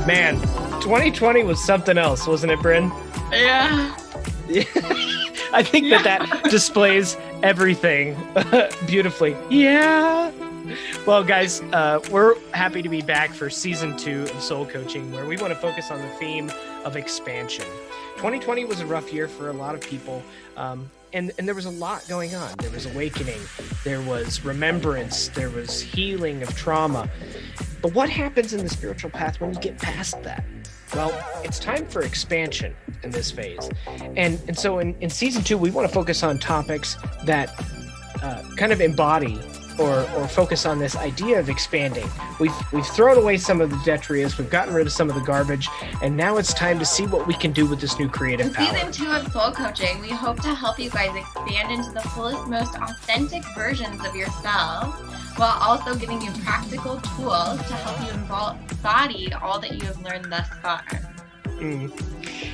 Man, 2020 was something else, wasn't it, Bryn? Yeah. I think that displays everything beautifully. Yeah. Well, guys, we're happy to be back for season 2 of Soul Coaching, where we want to focus on the theme of expansion. 2020 was a rough year for a lot of people, and there was a lot going on. There was awakening, there was remembrance, there was healing of trauma. But what happens in the spiritual path when you get past that? Well, it's time for expansion in this phase. And so in season 2, we want to focus on topics that kind of embody or focus on this idea of expanding. We've thrown away some of the detritus, we've gotten rid of some of the garbage, and now it's time to see what we can do with this new creative power. In season 2 of Soul Coaching, we hope to help you guys expand into the fullest, most authentic versions of yourselves, while also giving you practical tools to help you embody all that you have learned thus far.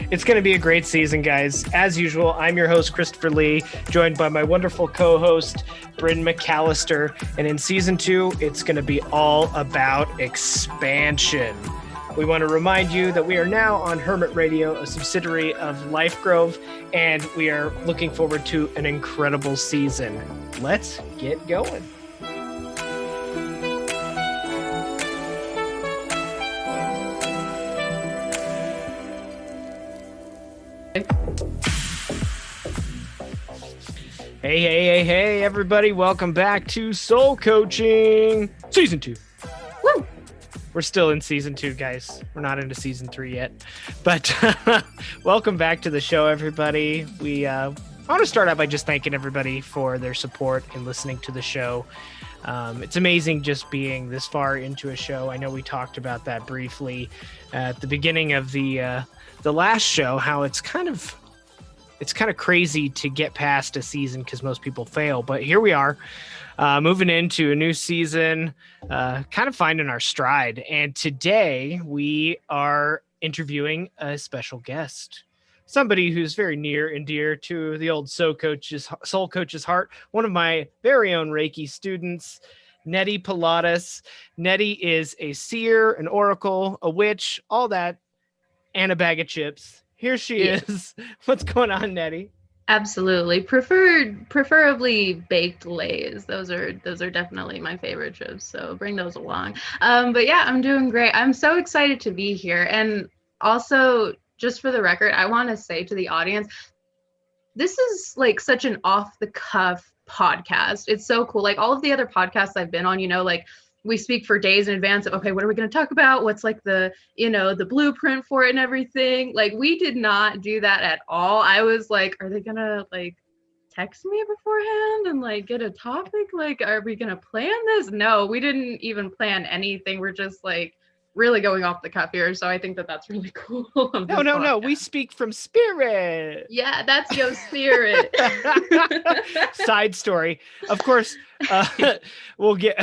It's going to be a great season, guys. As usual, I'm your host, Christopher Lee, joined by my wonderful co-host, Bryn McAllister. And in season 2, it's going to be all about expansion. We want to remind you that we are now on Hermit Radio, a subsidiary of LifeGrove, and we are looking forward to an incredible season. Let's get going. Hey, everybody. Welcome back to Soul Coaching Season 2. Woo! We're still in Season 2, guys. We're not into Season 3 yet. But welcome back to the show, everybody. I want to start out by just thanking everybody for their support and listening to the show. It's amazing just being this far into a show. I know we talked about that briefly at the beginning of the last show, how it's kind of crazy to get past a season because most people fail. But here we are, moving into a new season, kind of finding our stride. And today we are interviewing a special guest, somebody who's very near and dear to the old Soul Coach's heart, one of my very own Reiki students, Nettie Polatis. Nettie is a seer, an oracle, a witch, all that, and a bag of chips. Here she is. What's going on, Nettie? Absolutely. Preferably baked Lays. Those are definitely my favorite chips. So bring those along. But yeah, I'm doing great. I'm so excited to be here. And also, just for the record, I want to say to the audience, this is like such an off the cuff podcast. It's so cool. Like all of the other podcasts I've been on, like we speak for days in advance of, okay, what are we going to talk about? What's like the blueprint for it and everything. Like we did not do that at all. I was like, are they going to like text me beforehand and like get a topic? Like, are we going to plan this? No, we didn't even plan anything. We're just like really going off the cuff here. So I think that that's really cool. No. We speak from spirit. Yeah, that's your spirit. Side story. Of course, we'll get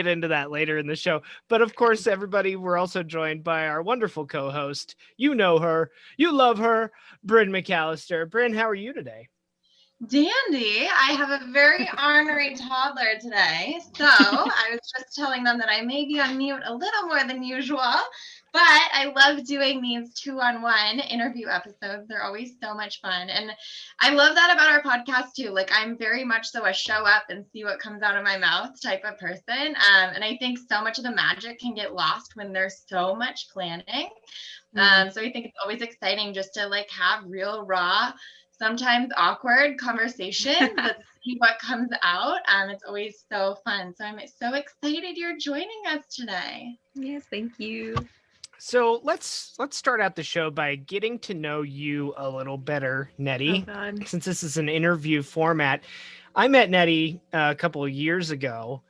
into that later in the show. But of course, everybody, we're also joined by our wonderful co-host. You know her. You love her. Bryn McAllister. Bryn, how are you today? Dandy. I have a very ornery toddler today. So I was just telling them that I may be on mute a little more than usual, but I love doing these 2-on-1 interview episodes. They're always so much fun. And I love that about our podcast too. Like I'm very much so a show up and see what comes out of my mouth type of person. And I think so much of the magic can get lost when there's so much planning. So I think it's always exciting just to like have real, raw, sometimes awkward conversation. Let's see what comes out. It's always so fun. So I'm so excited you're joining us today. Yes, thank you. So let's start out the show by getting to know you a little better, Nettie. Since this is an interview format, I met Nettie a couple of years ago.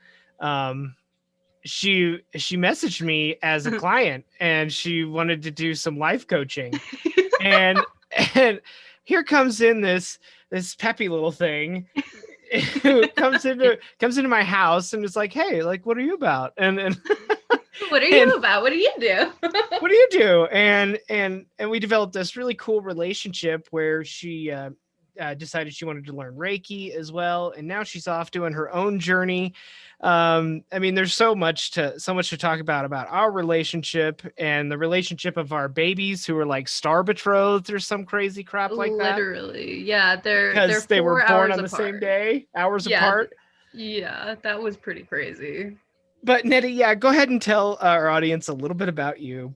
She messaged me as a client, and she wanted to do some life coaching, and here comes in this peppy little thing who comes into my house and is like, hey, like, what are you about? And what are you about? What do you do? What do you do? And we developed this really cool relationship where she decided she wanted to learn Reiki as well, and now she's off doing her own journey. I mean, there's so much to talk about our relationship and the relationship of our babies who are like star betrothed or some crazy crap like that. Literally, yeah, they're Because they were 4 born hours on the apart. same day, hours Yeah, apart. Yeah, that was pretty crazy. But Nettie, yeah, go ahead and tell our audience a little bit about you.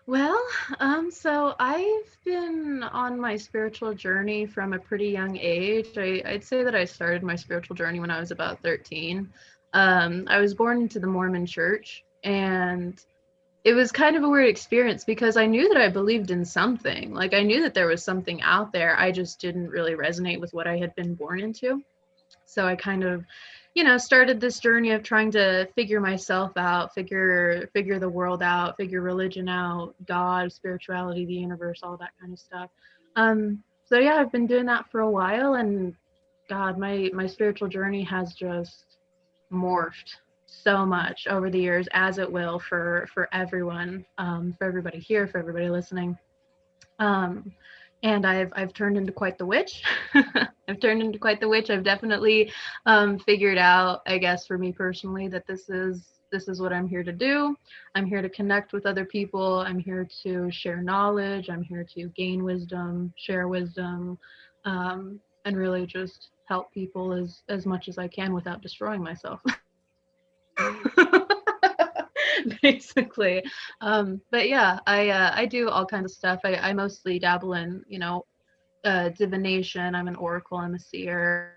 Well, so I've been on my spiritual journey from a pretty young age. I'd say that I started my spiritual journey when I was about 13. I was born into the Mormon church, and it was kind of a weird experience because I knew that I believed in something. Like, I knew that there was something out there. I just didn't really resonate with what I had been born into. So I kind of, started this journey of trying to figure myself out, figure the world out, figure religion out, God, spirituality, the universe, all that kind of stuff. So yeah, I've been doing that for a while, and God, my spiritual journey has just morphed so much over the years, as it will for everyone, for everybody here, for everybody listening. And I've turned into quite the witch. I've turned into quite the witch. I've definitely figured out, I guess, for me personally, that this is what I'm here to do. I'm here to connect with other people. I'm here to share knowledge. I'm here to gain wisdom, share wisdom, and really just help people as much as I can without destroying myself. Basically. But yeah, I do all kinds of stuff. I mostly dabble in, divination. I'm an oracle. I'm a seer.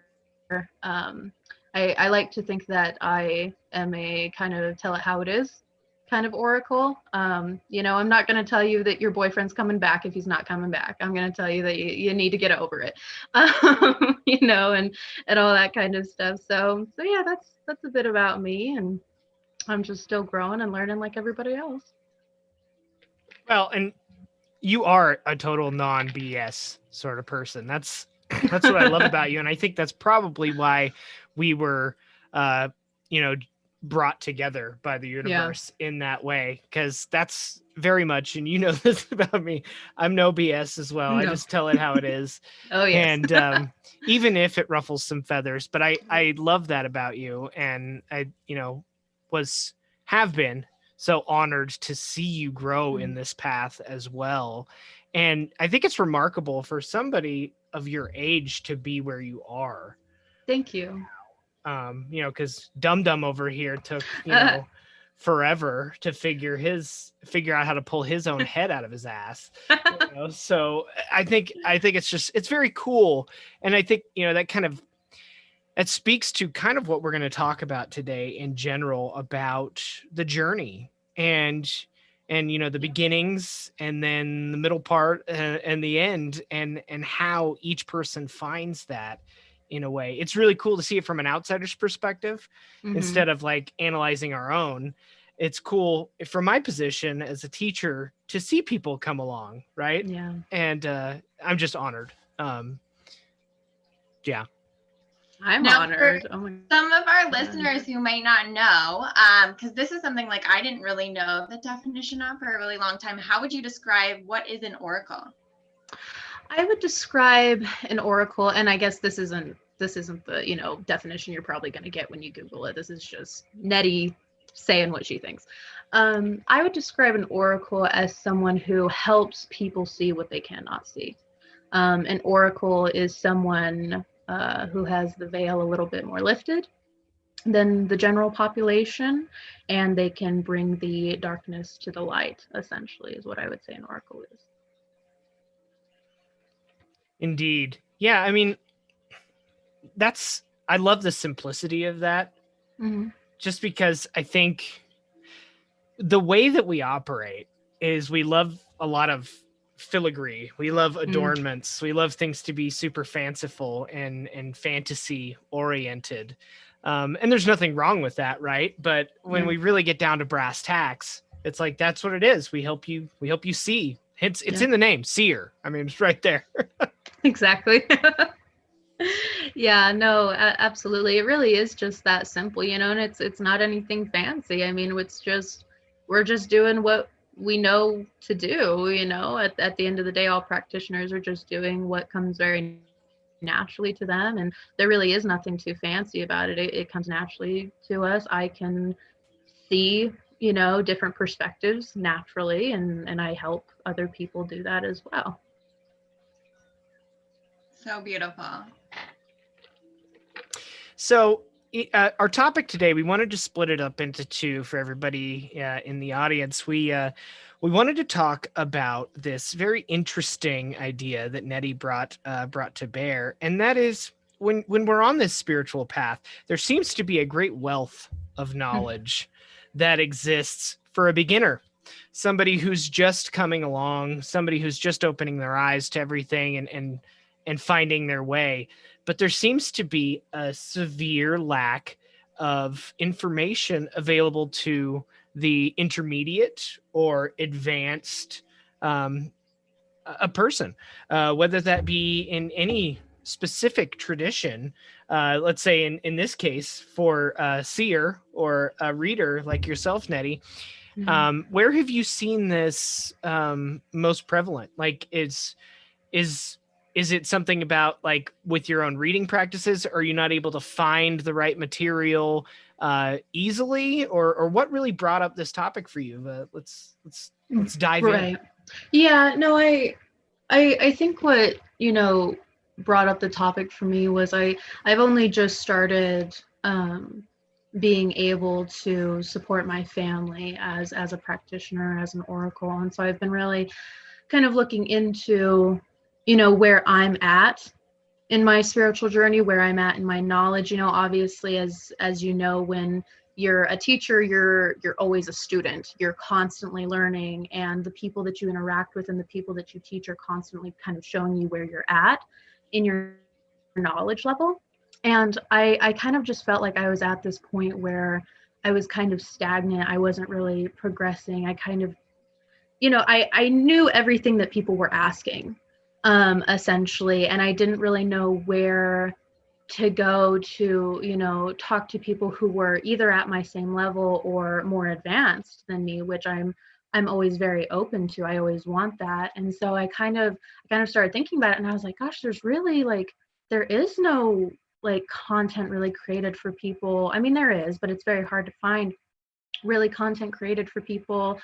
I like to think that I am a kind of tell it how it is kind of oracle. I'm not going to tell you that your boyfriend's coming back if he's not coming back. I'm going to tell you that you need to get over it, and all that kind of stuff. So yeah, that's a bit about me, and I'm just still growing and learning like everybody else. Well, and you are a total non-BS sort of person. That's what I love about you, and I think that's probably why we were, brought together by the universe in that way. Because that's very much, and you know this about me, I'm no BS as well. No. I just tell it how it is. Oh yes. And even if it ruffles some feathers, but I love that about you, and I have been so honored to see you grow in this path as well. And I think it's remarkable for somebody of your age to be where you are. Thank you. Because Dum Dum over here took, forever to figure out how to pull his own head out of his ass. So I think it's very cool. And I think, it speaks to kind of what we're going to talk about today in general about the journey and the beginnings, and then the middle part and the end, and how each person finds that in a way. It's really cool to see it from an outsider's perspective instead of like analyzing our own. It's cool from my position as a teacher to see people come along. Right. Yeah. And I'm just honored. Yeah. I'm honored. Some of our listeners who might not know, because this is something like I didn't really know the definition of for a really long time. How would you describe what is an oracle? I would describe an oracle, and I guess this isn't the definition you're probably going to get when you Google it. This is just Nettie saying what she thinks. I would describe an oracle as someone who helps people see what they cannot see. An oracle is someone who has the veil a little bit more lifted than the general population, and they can bring the darkness to the light, essentially, is what I would say an oracle is. Indeed. Yeah, I mean, I love the simplicity of that, just because I think the way that we operate is we love a lot of filigree. We love adornments. We love things to be super fanciful and fantasy oriented. And there's nothing wrong with that, right? But when we really get down to brass tacks, it's like, that's what it is. We help you see. It's in the name, Seer. I mean, it's right there. Exactly. Yeah, no, absolutely. It really is just that simple, and it's not anything fancy. I mean, we're just doing what we know to do, at the end of the day. All practitioners are just doing what comes very naturally to them, and there really is nothing too fancy about it. It comes naturally to us. I can see, different perspectives naturally, and I help other people do that as well. So beautiful. So our topic today, we wanted to split it up into two for everybody in the audience. We wanted to talk about this very interesting idea that Nettie brought to bear, and that is when we're on this spiritual path, there seems to be a great wealth of knowledge that exists for a beginner, somebody who's just coming along, somebody who's just opening their eyes to everything and finding their way. But there seems to be a severe lack of information available to the intermediate or advanced a person, whether that be in any specific tradition. Let's say in this case for a seer or a reader like yourself, Nettie, where have you seen this most prevalent? Like, is it something about, like, with your own reading practices? Are you not able to find the right material easily, or what really brought up this topic for you? Let's dive in. Yeah, no, I think what, brought up the topic for me was I've only just started being able to support my family as a practitioner, as an oracle. And so I've been really kind of looking into, where I'm at in my spiritual journey, where I'm at in my knowledge. Obviously, as when you're a teacher, you're always a student. You're constantly learning, and the people that you interact with and the people that you teach are constantly kind of showing you where you're at in your knowledge level. And I kind of just felt like I was at this point where I was kind of stagnant. I wasn't really progressing. I kind of, I knew everything that people were asking, essentially, and I didn't really know where to go to, talk to people who were either at my same level or more advanced than me, which I'm always very open to. I always want that. And so I kind of started thinking about it, and I was like, gosh, there is no like content really created for people. I mean, there is, but it's very hard to find really content created for people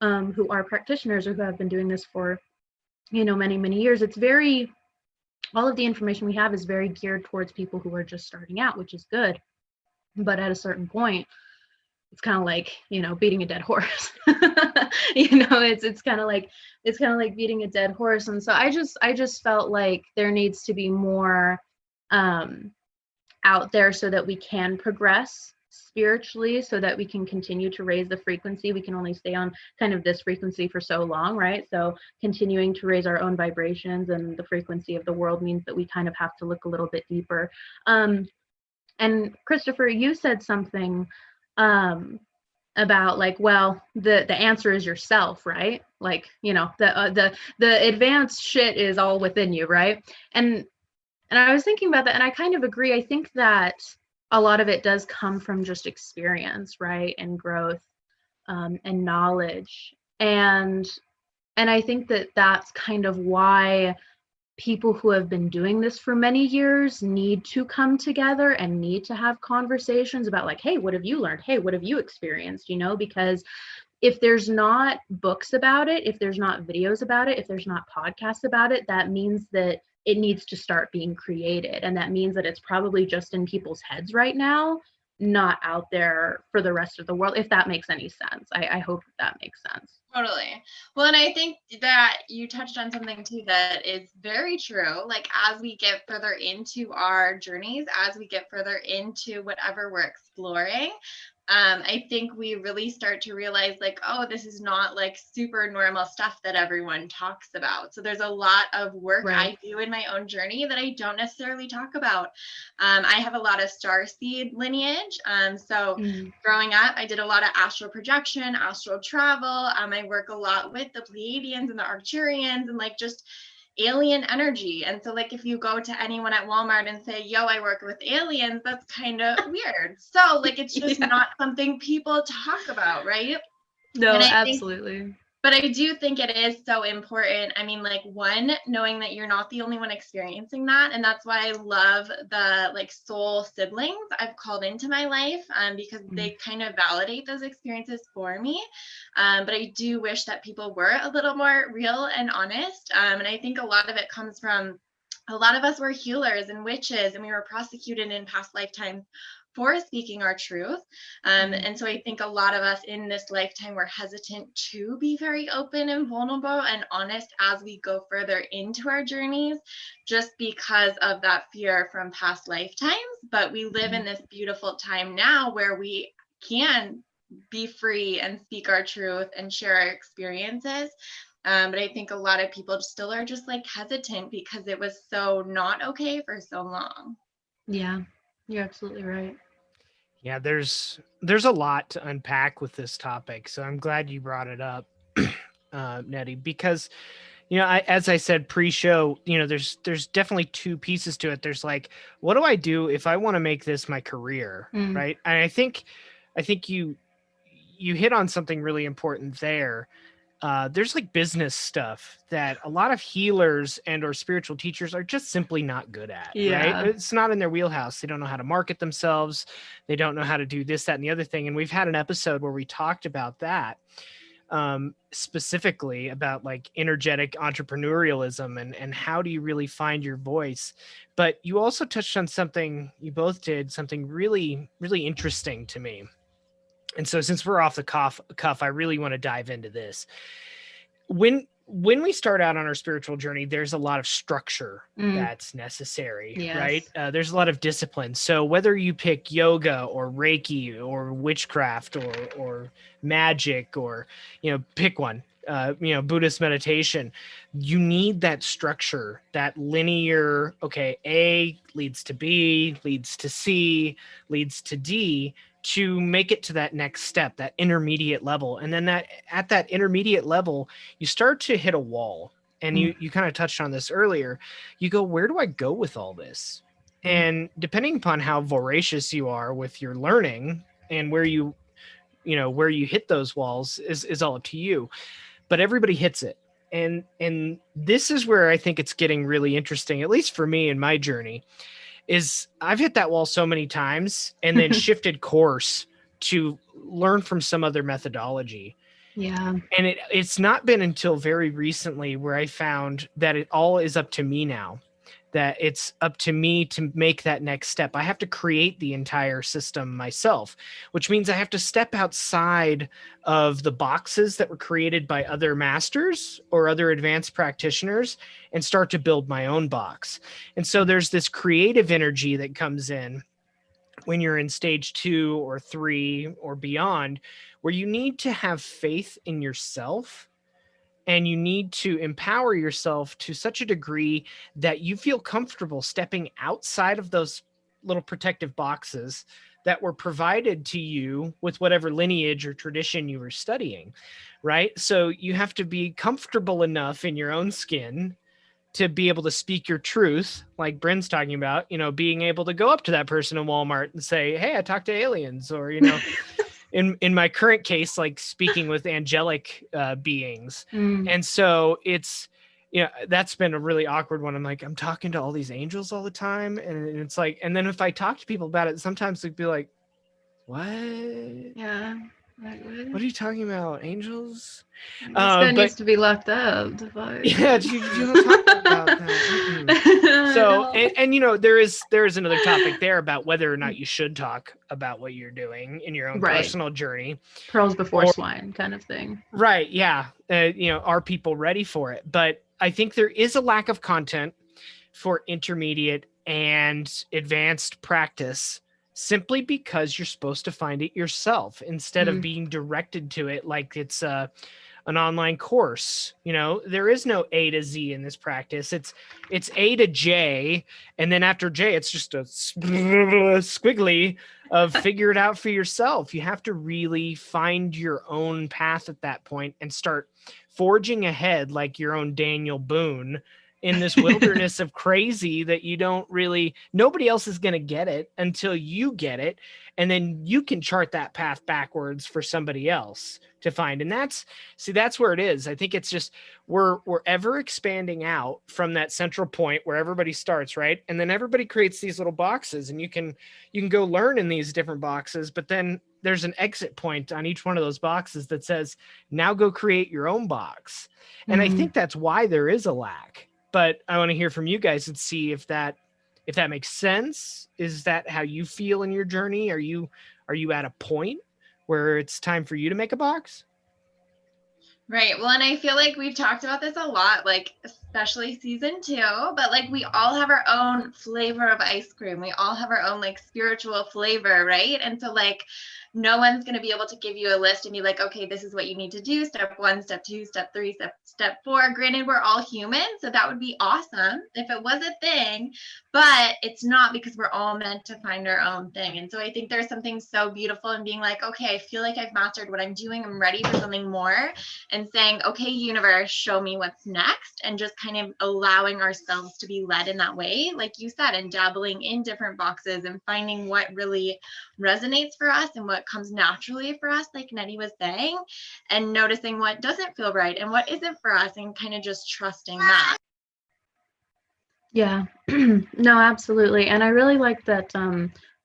who are practitioners or who have been doing this for, many, many years. All of the information we have is very geared towards people who are just starting out, which is good. But at a certain point, it's kind of like, beating a dead horse. It's kind of like beating a dead horse. And so I just felt like there needs to be more out there so that we can progress spiritually, so that we can continue to raise the frequency. We can only stay on kind of this frequency for so long, right? So continuing to raise our own vibrations and the frequency of the world means that we kind of have to look a little bit deeper. And Christopher, you said something about like, well, the answer is yourself, right? Like, the advanced shit is all within you, right? And I was thinking about that, and I kind of agree. I think that a lot of it does come from just experience, right? And growth, and knowledge. And I think that that's kind of why people who have been doing this for many years need to come together and need to have conversations about like, hey, what have you learned? Hey, what have you experienced? Because if there's not books about it, if there's not videos about it, if there's not podcasts about it, that means that it needs to start being created. And that means that it's probably just in people's heads right now, not out there for the rest of the world, if that makes any sense. I hope that makes sense. Totally. Well, and I think that you touched on something too that is very true. Like, as we get further into our journeys, as we get further into whatever we're exploring, I think we really start to realize like, oh, this is not like super normal stuff that everyone talks about. So there's a lot of work I do in my own journey that I don't necessarily talk about. I have a lot of starseed lineage. Growing up, I did a lot of astral projection, astral travel. I work a lot with the Pleiadians and the Arcturians and like just alien energy. And so like if you go to anyone at Walmart and say, yo, I work with aliens, that's kind of weird. So like it's just not something people talk about, right? No, absolutely. But I do think it is so important. I mean, like, one, knowing that you're not the only one experiencing that. And that's why I love the like soul siblings I've called into my life, because they kind of validate those experiences for me. But I do wish that people were a little more real and honest. And I think a lot of it comes from a lot of us were healers and witches, and we were prosecuted in past lifetimes for speaking our truth. And so I think a lot of us in this lifetime were hesitant to be very open and vulnerable and honest as we go further into our journeys, just because of that fear from past lifetimes. But we live in this beautiful time now where we can be free and speak our truth and share our experiences. But I think a lot of people still are just like hesitant because it was so not okay for so long. Yeah, you're absolutely right. Yeah, there's a lot to unpack with this topic, so I'm glad you brought it up, Nettie, because as I said pre-show, there's definitely two pieces to it. There's like, what do I do if I want to make this my career, right? And I think you hit on something really important there. There's like business stuff that a lot of healers and or spiritual teachers are just simply not good at, right? It's not in their wheelhouse. They don't know how to market themselves. They don't know how to do this, that, and the other thing. And we've had an episode where we talked about that, specifically about like energetic entrepreneurialism and how do you really find your voice. But you also touched on something, you both did something really, really interesting to me. And so since we're off the cuff, I really want to dive into this. When we start out on our spiritual journey, there's a lot of structure that's necessary, right? There's a lot of discipline. So whether you pick yoga or Reiki or witchcraft or magic or, pick one, Buddhist meditation, you need that structure, that linear, okay, A leads to B, leads to C, leads to D, to make it to that next step, that intermediate level. And then at that intermediate level, you start to hit a wall. And you kind of touched on this earlier. You go, where do I go with all this? And depending upon how voracious you are with your learning and where you hit those walls is all up to you. But everybody hits it. And this is where I think it's getting really interesting, at least for me in my journey, is I've hit that wall so many times and then shifted course to learn from some other methodology. Yeah. And it's not been until very recently where I found that it all is up to me now, that it's up to me to make that next step. I have to create the entire system myself, which means I have to step outside of the boxes that were created by other masters or other advanced practitioners and start to build my own box. And so there's this creative energy that comes in when you're in stage 2 or 3 or beyond, where you need to have faith in yourself. And you need to empower yourself to such a degree that you feel comfortable stepping outside of those little protective boxes that were provided to you with whatever lineage or tradition you were studying, right? So you have to be comfortable enough in your own skin to be able to speak your truth, like Bryn's talking about, being able to go up to that person in Walmart and say, hey, I talked to aliens, or, in my current case, like speaking with angelic beings. And so it's, that's been a really awkward one. I'm like, I'm talking to all these angels all the time. And it's like, and then if I talk to people about it, sometimes they'd be like, what? Yeah. What are you talking about? Angels? This guy needs to be locked up. Yeah, you don't talk about that. So, and there is another topic there about whether or not you should talk about what you're doing in your own personal journey. Pearls before swine kind of thing. Right. Yeah. Are people ready for it? But I think there is a lack of content for intermediate and advanced practice, simply because you're supposed to find it yourself instead of being directed to it like it's an online course. There is no A to Z in this practice. It's A to J, and then after J, it's just a squiggly of figure it out for yourself. You have to really find your own path at that point and start forging ahead like your own Daniel Boone, in this wilderness of crazy that you don't really, nobody else is going to get it until you get it. And then you can chart that path backwards for somebody else to find. And that's where it is. I think it's just, we're ever expanding out from that central point where everybody starts, right? And then everybody creates these little boxes, and you can go learn in these different boxes, but then there's an exit point on each one of those boxes that says, now go create your own box. And I think that's why there is a lack. But I want to hear from you guys and see if that makes sense. Is that how you feel in your journey? Are you at a point where it's time for you to make a box? Right. Well, and I feel like we've talked about this a lot, like especially season 2, but like we all have our own flavor of ice cream. We all have our own like spiritual flavor, right? And so like no one's going to be able to give you a list and be like, okay, this is what you need to do. Step 1, step 2, step 3, step 4. Granted, we're all human, so that would be awesome if it was a thing, but it's not, because we're all meant to find our own thing. And so I think there's something so beautiful in being like, okay, I feel like I've mastered what I'm doing. I'm ready for something more. And saying, okay, universe, show me what's next, and just kind of allowing ourselves to be led in that way, like you said, and dabbling in different boxes and finding what really resonates for us and what comes naturally for us, like Nettie was saying, and noticing what doesn't feel right and what isn't for us, and kind of just trusting that. Yeah, no, absolutely. And I really like that,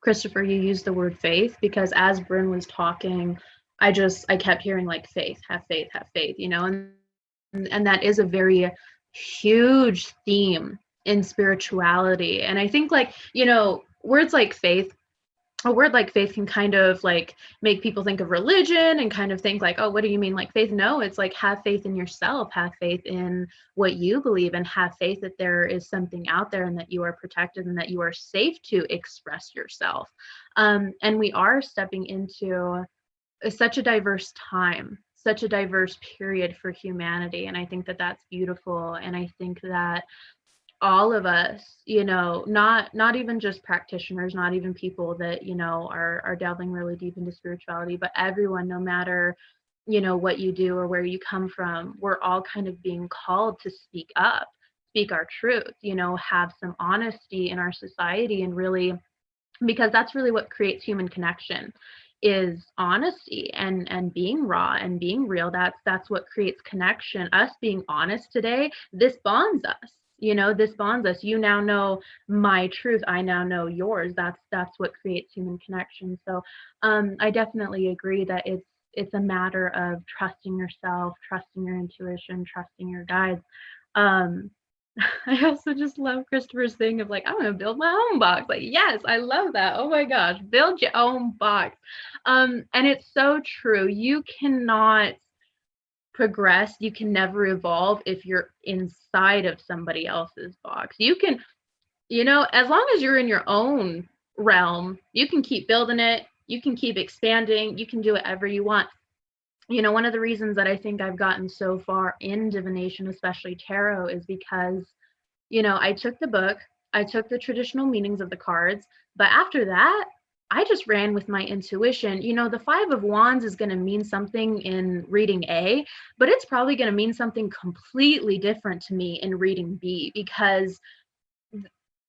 Christopher, you used the word faith, because as Bryn was talking, I kept hearing like faith, have faith, you know, and that is a very huge theme in spirituality. And I think, like, you know, words like faith, a word like faith can kind of like make people think of religion and kind of think like, oh, what do you mean like faith? No, it's like, have faith in yourself, have faith in what you believe, and have faith that there is something out there and that you are protected and that you are safe to express yourself. And we are stepping into such a diverse time, such a diverse period for humanity. And I think that that's beautiful. And I think that all of us, you know, not even just practitioners, not even people that, you know, are delving really deep into spirituality, but everyone, no matter, you know, what you do or where you come from, we're all kind of being called to speak up, speak our truth, you know, have some honesty in our society, and really, because that's really what creates human connection, is honesty and being raw and being real. That's what creates connection. Us being honest today, this bonds us. You know, this bonds us. You now know my truth, I now know yours. That's what creates human connection. So I definitely agree that it's a matter of trusting yourself, trusting your intuition, trusting your guides. I also just love Christopher's thing of like, I'm gonna build my own box. Like, yes, I love that. Oh my gosh, build your own box. And it's so true. You cannot progress, you can never evolve if you're inside of somebody else's box. You can, you know, as long as you're in your own realm, you can keep building it, you can keep expanding, you can do whatever you want. You know, one of the reasons that I think I've gotten so far in divination, especially tarot, is because, you know, I took the book, I took the traditional meanings of the cards, but after that, I just ran with my intuition. You know, the 5 of Wands is going to mean something in reading A, but it's probably going to mean something completely different to me in reading B, because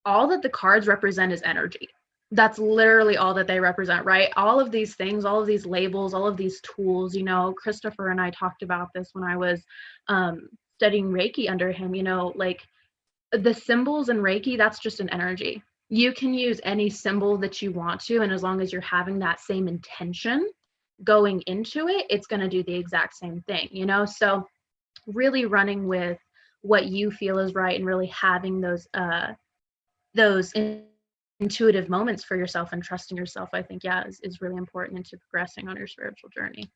all that the cards represent is energy. That's literally all that they represent, right? All of these things, all of these labels, all of these tools, you know, Christopher and I talked about this when I was studying Reiki under him, you know, like the symbols in Reiki, that's just an energy. You can use any symbol that you want to, and as long as you're having that same intention going into it, it's going to do the exact same thing, you know? So really running with what you feel is right, and really having those intuitive moments for yourself and trusting yourself, I think, yeah, is really important into progressing on your spiritual journey.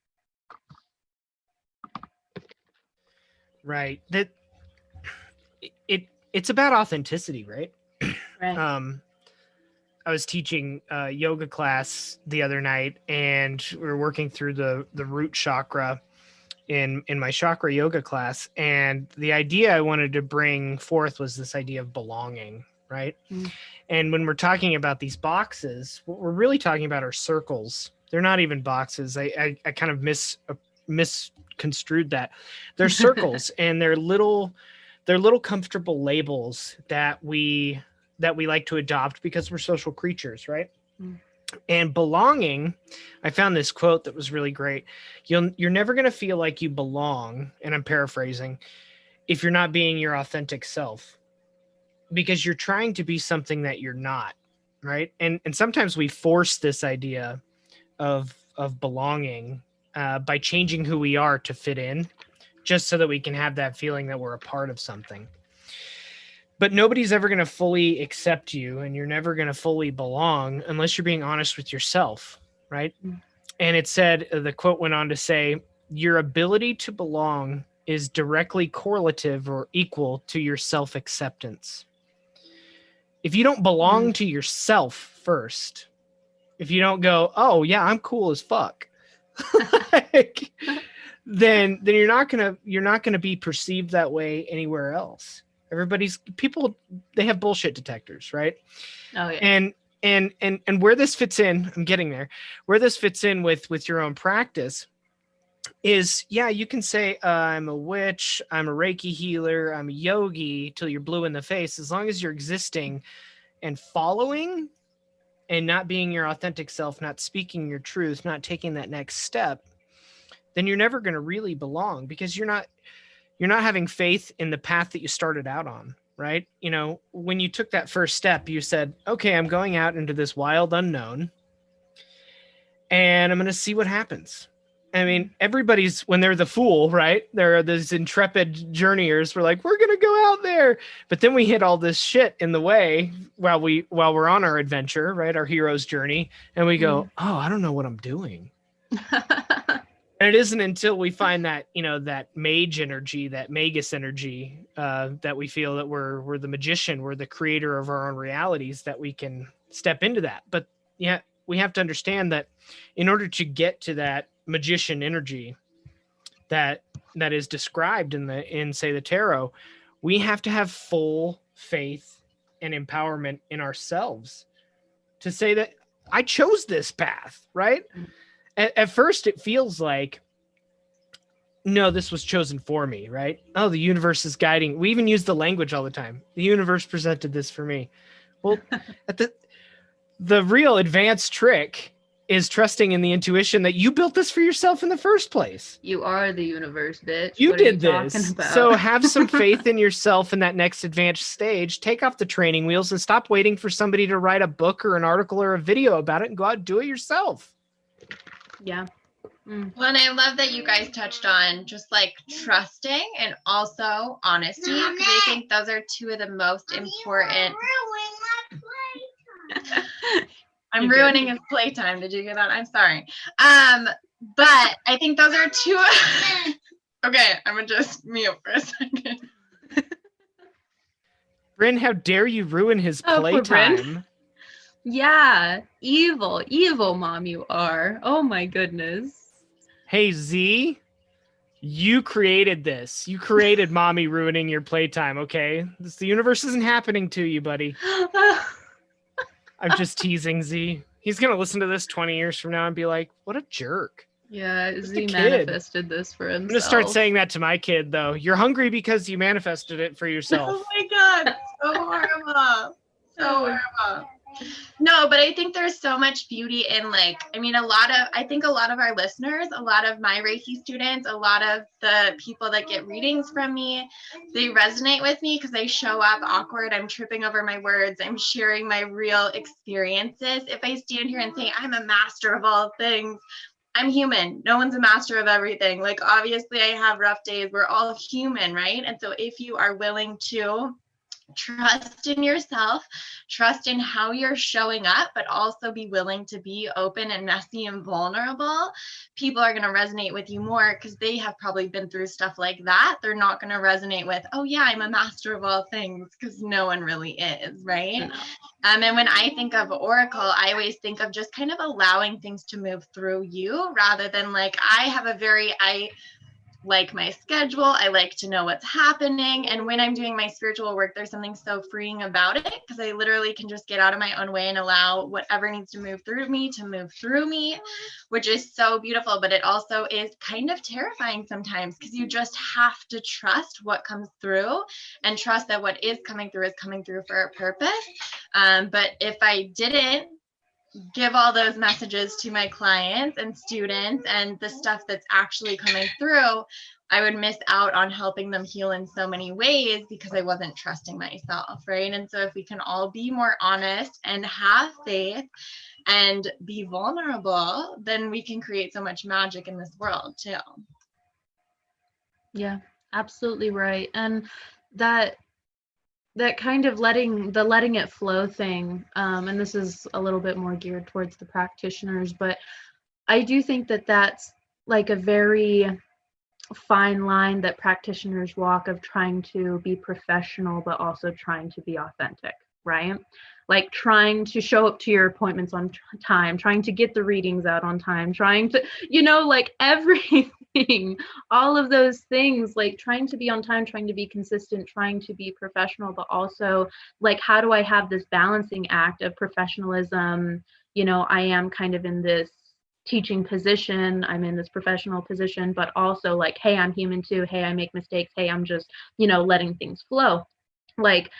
Right. That it's about authenticity, right? Right. I was teaching a yoga class the other night, and we were working through the root chakra in my chakra yoga class. And the idea I wanted to bring forth was this idea of belonging, right? Mm. And when we're talking about these boxes, what we're really talking about are circles. They're not even boxes. I kind of misconstrued that. They're circles, and they're little they're little comfortable labels that we like to adopt because we're social creatures, right? And belonging, I found this quote that was really great. You're never going to feel like you belong, and I'm paraphrasing, if you're not being your authentic self, because you're trying to be something that you're not, right? And sometimes we force this idea of belonging by changing who we are to fit in, just so that we can have that feeling that we're a part of something. But nobody's ever going to fully accept you, and you're never going to fully belong unless you're being honest with yourself, right? And it said, the quote went on to say, your ability to belong is directly correlative or equal to your self-acceptance. If you don't belong to yourself first, if you don't go, oh yeah, I'm cool as fuck, like, then you're not gonna be perceived that way anywhere else. People, they have bullshit detectors, right? Oh yeah. And where this fits in, I'm getting there. Where this fits in with your own practice is, yeah, you can say, I'm a witch, I'm a Reiki healer, I'm a yogi, till you're blue in the face. As long as you're existing and following and not being your authentic self, not speaking your truth, not taking that next step, then you're never going to really belong, because you're not having faith in the path that you started out on, right? You know, when you took that first step, you said, okay, I'm going out into this wild unknown and I'm going to see what happens. I mean, everybody's, when they're the fool, right? There are these intrepid journeyers. We're like, we're going to go out there. But then we hit all this shit in the way while we're on our adventure, right? Our hero's journey. And we go, oh, I don't know what I'm doing. And it isn't until we find that, you know, that mage energy, that magus energy, that we feel that we're the magician, we're the creator of our own realities, that we can step into that. But yeah, we have to understand that in order to get to that magician energy that is described in say the tarot, we have to have full faith and empowerment in ourselves to say that I chose this path, right? At first it feels like, no, this was chosen for me, right? Oh, the universe is guiding. We even use the language all the time. The universe presented this for me. Well, the real advanced trick is trusting in the intuition that you built this for yourself in the first place. You are the universe, bitch. You what did are you this. talking about? So have some faith in yourself in that next advanced stage. Take off the training wheels and stop waiting for somebody to write a book or an article or a video about it, and go out and do it yourself. Yeah. Well, and I love that you guys touched on just like trusting and also honesty, because I think those are two of the most important. I'm ruining his playtime. Did you get that? I'm sorry. But I think those are two. Okay, I'm gonna just mute for a second. Bryn, how dare you ruin his playtime? Yeah, evil mom you are. Oh my goodness. Hey, Z, you created this. You created mommy ruining your playtime, okay? The universe isn't happening to you, buddy. I'm just teasing Z. He's going to listen to this 20 years from now and be like, what a jerk. Yeah, Z manifested this for himself. I'm going to start saying that to my kid, though. You're hungry because you manifested it for yourself. Oh my God, so horrible. So horrible. No, but I think there's so much beauty in, like, I mean, I think a lot of our listeners, a lot of my Reiki students, a lot of the people that get readings from me, they resonate with me because I show up awkward. I'm tripping over my words. I'm sharing my real experiences. If I stand here and say I'm a master of all things, I'm human. No one's a master of everything. Like, obviously I have rough days. We're all human, right? And so if you are willing to trust in yourself, trust in how you're showing up, but also be willing to be open and messy and vulnerable, people are going to resonate with you more because they have probably been through stuff like that. They're not going to resonate with, oh yeah, I'm a master of all things, because no one really is, right? No. And when I think of Oracle, I always think of just kind of allowing things to move through you rather than like, like my schedule. I like to know what's happening. And when I'm doing my spiritual work, there's something so freeing about it, because I literally can just get out of my own way and allow whatever needs to move through me to move through me, which is so beautiful. But it also is kind of terrifying sometimes, because you just have to trust what comes through and trust that what is coming through for a purpose. But if I didn't give all those messages to my clients and students and the stuff that's actually coming through, I would miss out on helping them heal in so many ways, because I wasn't trusting myself, right? And so if we can all be more honest and have faith and be vulnerable, then we can create so much magic in this world too. Yeah, absolutely right. And that kind of letting it flow thing, and this is a little bit more geared towards the practitioners, but I do think that that's like a very fine line that practitioners walk, of trying to be professional but also trying to be authentic, right? Like trying to show up to your appointments on time, trying to get the readings out on time, trying to, like everything, all of those things, like trying to be on time, trying to be consistent, trying to be professional, but also like, how do I have this balancing act of professionalism? I am kind of in this teaching position, I'm in this professional position, but also like, hey, I'm human too. Hey, I make mistakes. Hey, I'm just, letting things flow. Like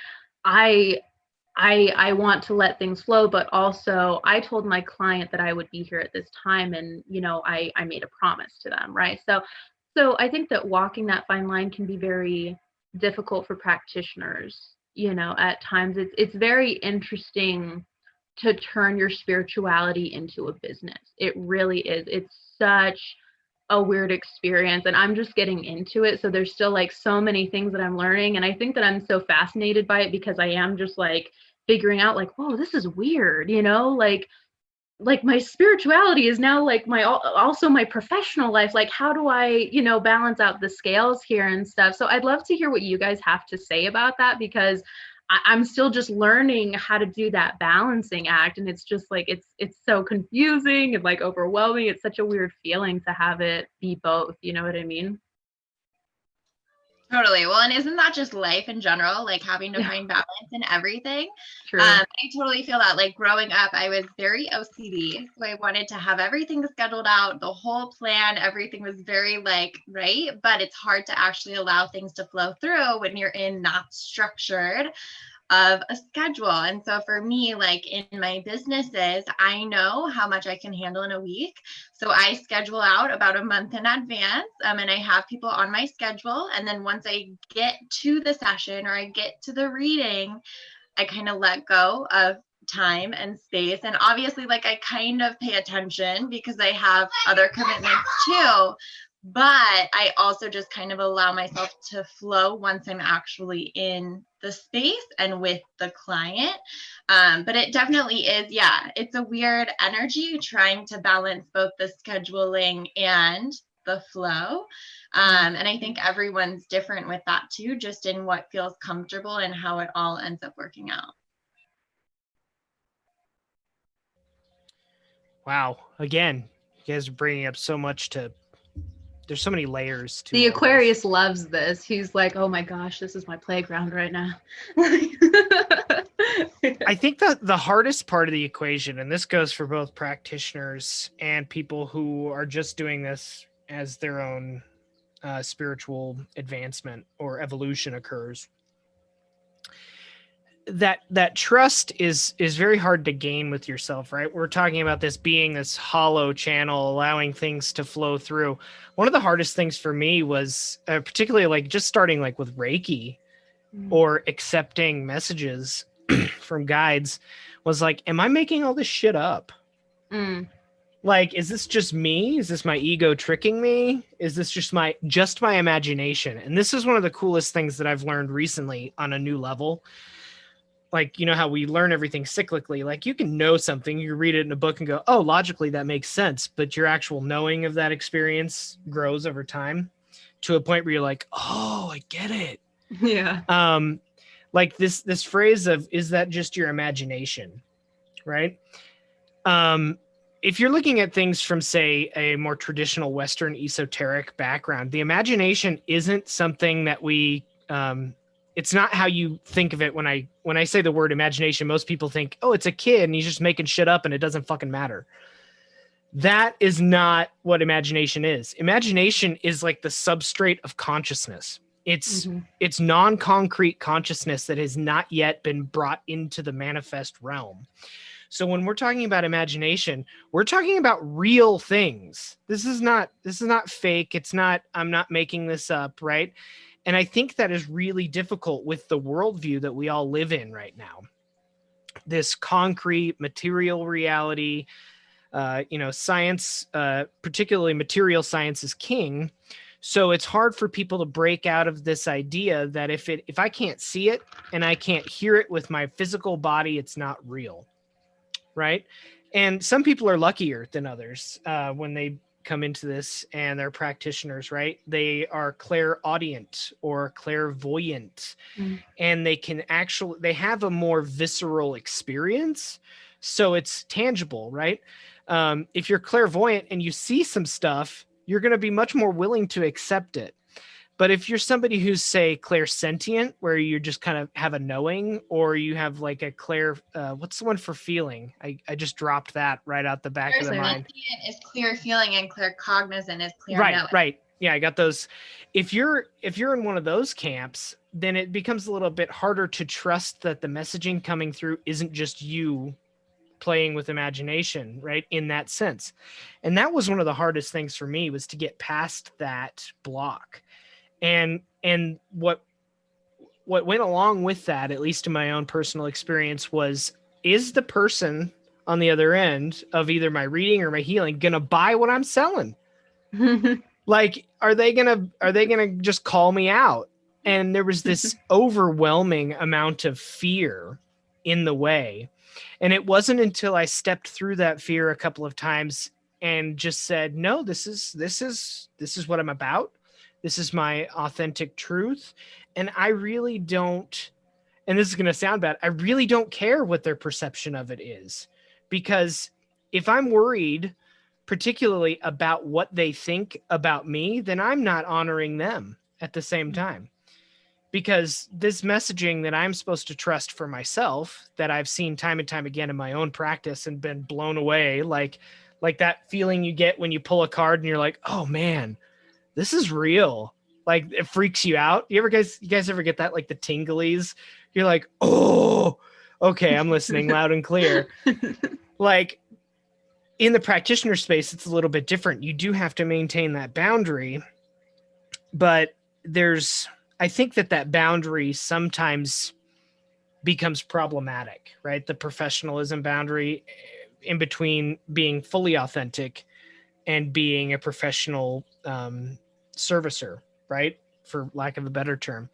I want to let things flow, but also I told my client that I would be here at this time, and I made a promise to them, right? So I think that walking that fine line can be very difficult for practitioners. At times it's very interesting to turn your spirituality into a business. It really is. It's such a weird experience, and I'm just getting into it. So there's still like so many things that I'm learning. And I think that I'm so fascinated by it, because I am just like figuring out like, whoa, this is weird, like my spirituality is now like my also my professional life. Like, how do I, balance out the scales here and stuff? So I'd love to hear what you guys have to say about that, because I'm still just learning how to do that balancing act. And it's just like, it's so confusing and like overwhelming. It's such a weird feeling to have it be both. You know what I mean? Totally. Well, and isn't that just life in general, like having to find balance in everything? True. I totally feel that. Like growing up, I was very OCD. So I wanted to have everything scheduled out, the whole plan, everything was very like, right? But it's hard to actually allow things to flow through when you're in not structured of a schedule. And so for me, like in my businesses, I know how much I can handle in a week. So I schedule out about a month in advance, and I have people on my schedule. And then once I get to the session or I get to the reading, I kind of let go of time and space. And obviously, like I kind of pay attention because I have other commitments too. But I also just kind of allow myself to flow once I'm actually in the space and with the client. But it definitely is, yeah, it's a weird energy trying to balance both the scheduling and the flow. And I think everyone's different with that too, just in what feels comfortable and how it all ends up working out. Wow. Again, you guys are bringing up so much there's so many layers to the all Aquarius this. loves this. He's like, oh my gosh, this is my playground right now. I think that the hardest part of the equation, and this goes for both practitioners and people who are just doing this as their own spiritual advancement or evolution occurs, that trust is very hard to gain with yourself, right? We're talking about this being this hollow channel, allowing things to flow through. One of the hardest things for me was particularly like just starting like with Reiki or accepting messages from guides, was like, am I making all this shit up? Like, is this just me? Is this my ego tricking me? Is this just my imagination? And this is one of the coolest things that I've learned recently on a new level. Like, you know how we learn everything cyclically. Like, you can know something, you read it in a book and go, oh, logically that makes sense. But your actual knowing of that experience grows over time to a point where you're like, oh, I get it. Yeah. Like this phrase of, is that just your imagination? Right. if you're looking at things from, say, a more traditional Western esoteric background, the imagination isn't something that we, it's not how you think of it. When I say the word imagination, most people think, oh, it's a kid and he's just making shit up and it doesn't fucking matter. That is not what imagination is. Imagination is like the substrate of consciousness. It's non-concrete consciousness that has not yet been brought into the manifest realm. So when we're talking about imagination, we're talking about real things. This is not fake. It's not, I'm not making this up, right? And I think that is really difficult with the worldview that we all live in right now. This concrete material reality, science, particularly material science, is king. So it's hard for people to break out of this idea that if I can't see it and I can't hear it with my physical body, it's not real. Right. And some people are luckier than others when they come into this and they're practitioners, right? They are clairaudient or clairvoyant, and they have a more visceral experience. So it's tangible, right? If you're clairvoyant and you see some stuff, you're going to be much more willing to accept it. But if you're somebody who's, say, clairsentient, where you just kind of have a knowing, or you have like a what's the one for feeling? I just dropped that right out the back of the mind. Clairsentient is clear feeling, and claircognizant is clear knowing. Right. Yeah, I got those. If you're in one of those camps, then it becomes a little bit harder to trust that the messaging coming through isn't just you playing with imagination, right? In that sense. And that was one of the hardest things for me, was to get past that block. And what went along with that, at least in my own personal experience, was, is the person on the other end of either my reading or my healing gonna buy what I'm selling? Like, are they gonna just call me out? And there was this overwhelming amount of fear in the way. And it wasn't until I stepped through that fear a couple of times and just said, no, this is what I'm about. This is my authentic truth. And I really don't, and this is going to sound bad, I really don't care what their perception of it is. Because if I'm worried particularly about what they think about me, then I'm not honoring them at the same time. Because this messaging that I'm supposed to trust for myself, that I've seen time and time again in my own practice and been blown away, like that feeling you get when you pull a card and you're like, oh man, this is real. Like, it freaks you out. You guys ever get that, like the tinglies? You're like, oh, okay, I'm listening loud and clear. Like, in the practitioner space, it's a little bit different. You do have to maintain that boundary, but I think that boundary sometimes becomes problematic, right? The professionalism boundary in between being fully authentic and being a professional servicer, right? For lack of a better term.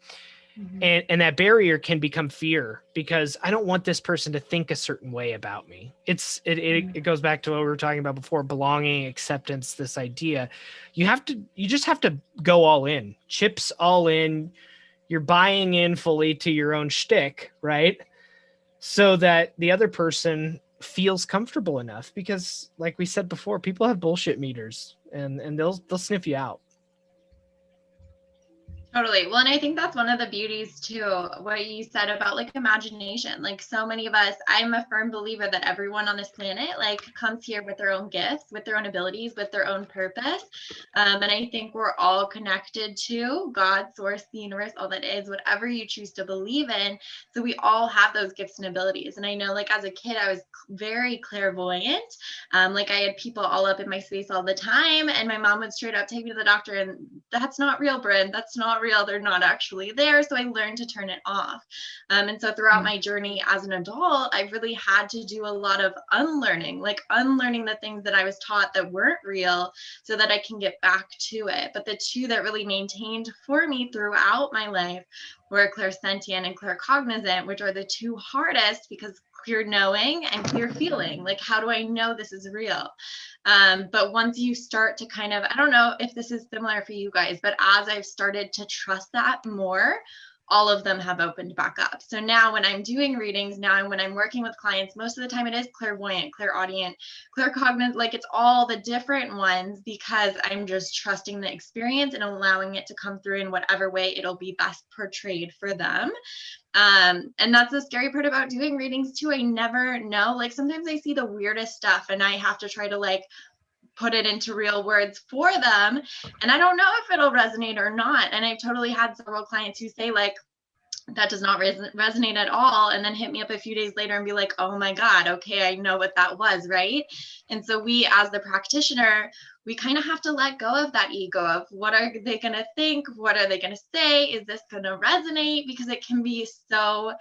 And that barrier can become fear, because I don't want this person to think a certain way about me. It goes back to what we were talking about before: belonging, acceptance, this idea. You just have to go all in, chips all in. You're buying in fully to your own shtick, right? So that the other person feels comfortable enough, because like we said before, people have bullshit meters, and they'll sniff you out. Totally. Well, and I think that's one of the beauties too, what you said about like imagination. Like, so many of us, I'm a firm believer that everyone on this planet like comes here with their own gifts, with their own abilities, with their own purpose. And I think we're all connected to God, source, the universe, all that is, whatever you choose to believe in. So we all have those gifts and abilities. And I know, like, as a kid, I was very clairvoyant. Like, I had people all up in my space all the time, and my mom would straight up take me to the doctor, and that's not real, Bryn. That's not real. They're not actually there. So I learned to turn it off. And so throughout my journey as an adult, I really had to do a lot of unlearning the things that I was taught that weren't real, so that I can get back to it. But the two that really maintained for me throughout my life were clairsentient and claircognizant, which are the two hardest, because clear knowing and clear feeling. Like, how do I know this is real? But once you start to kind of, I don't know if this is similar for you guys, but as I've started to trust that more, all of them have opened back up. So now when I'm doing readings, now when I'm working with clients, most of the time it is clairvoyant, clairaudient, claircognizant, like it's all the different ones, because I'm just trusting the experience and allowing it to come through in whatever way it'll be best portrayed for them. And that's the scary part about doing readings too. I never know, like sometimes I see the weirdest stuff and I have to try to like put it into real words for them, and I don't know if it'll resonate or not. And I've totally had several clients who say like, that does not resonate at all, and then hit me up a few days later and be like, oh my God, okay, I know what that was, right? And so we, as the practitioner, we kind of have to let go of that ego of what are they going to think, what are they going to say, is this going to resonate? Because it can be so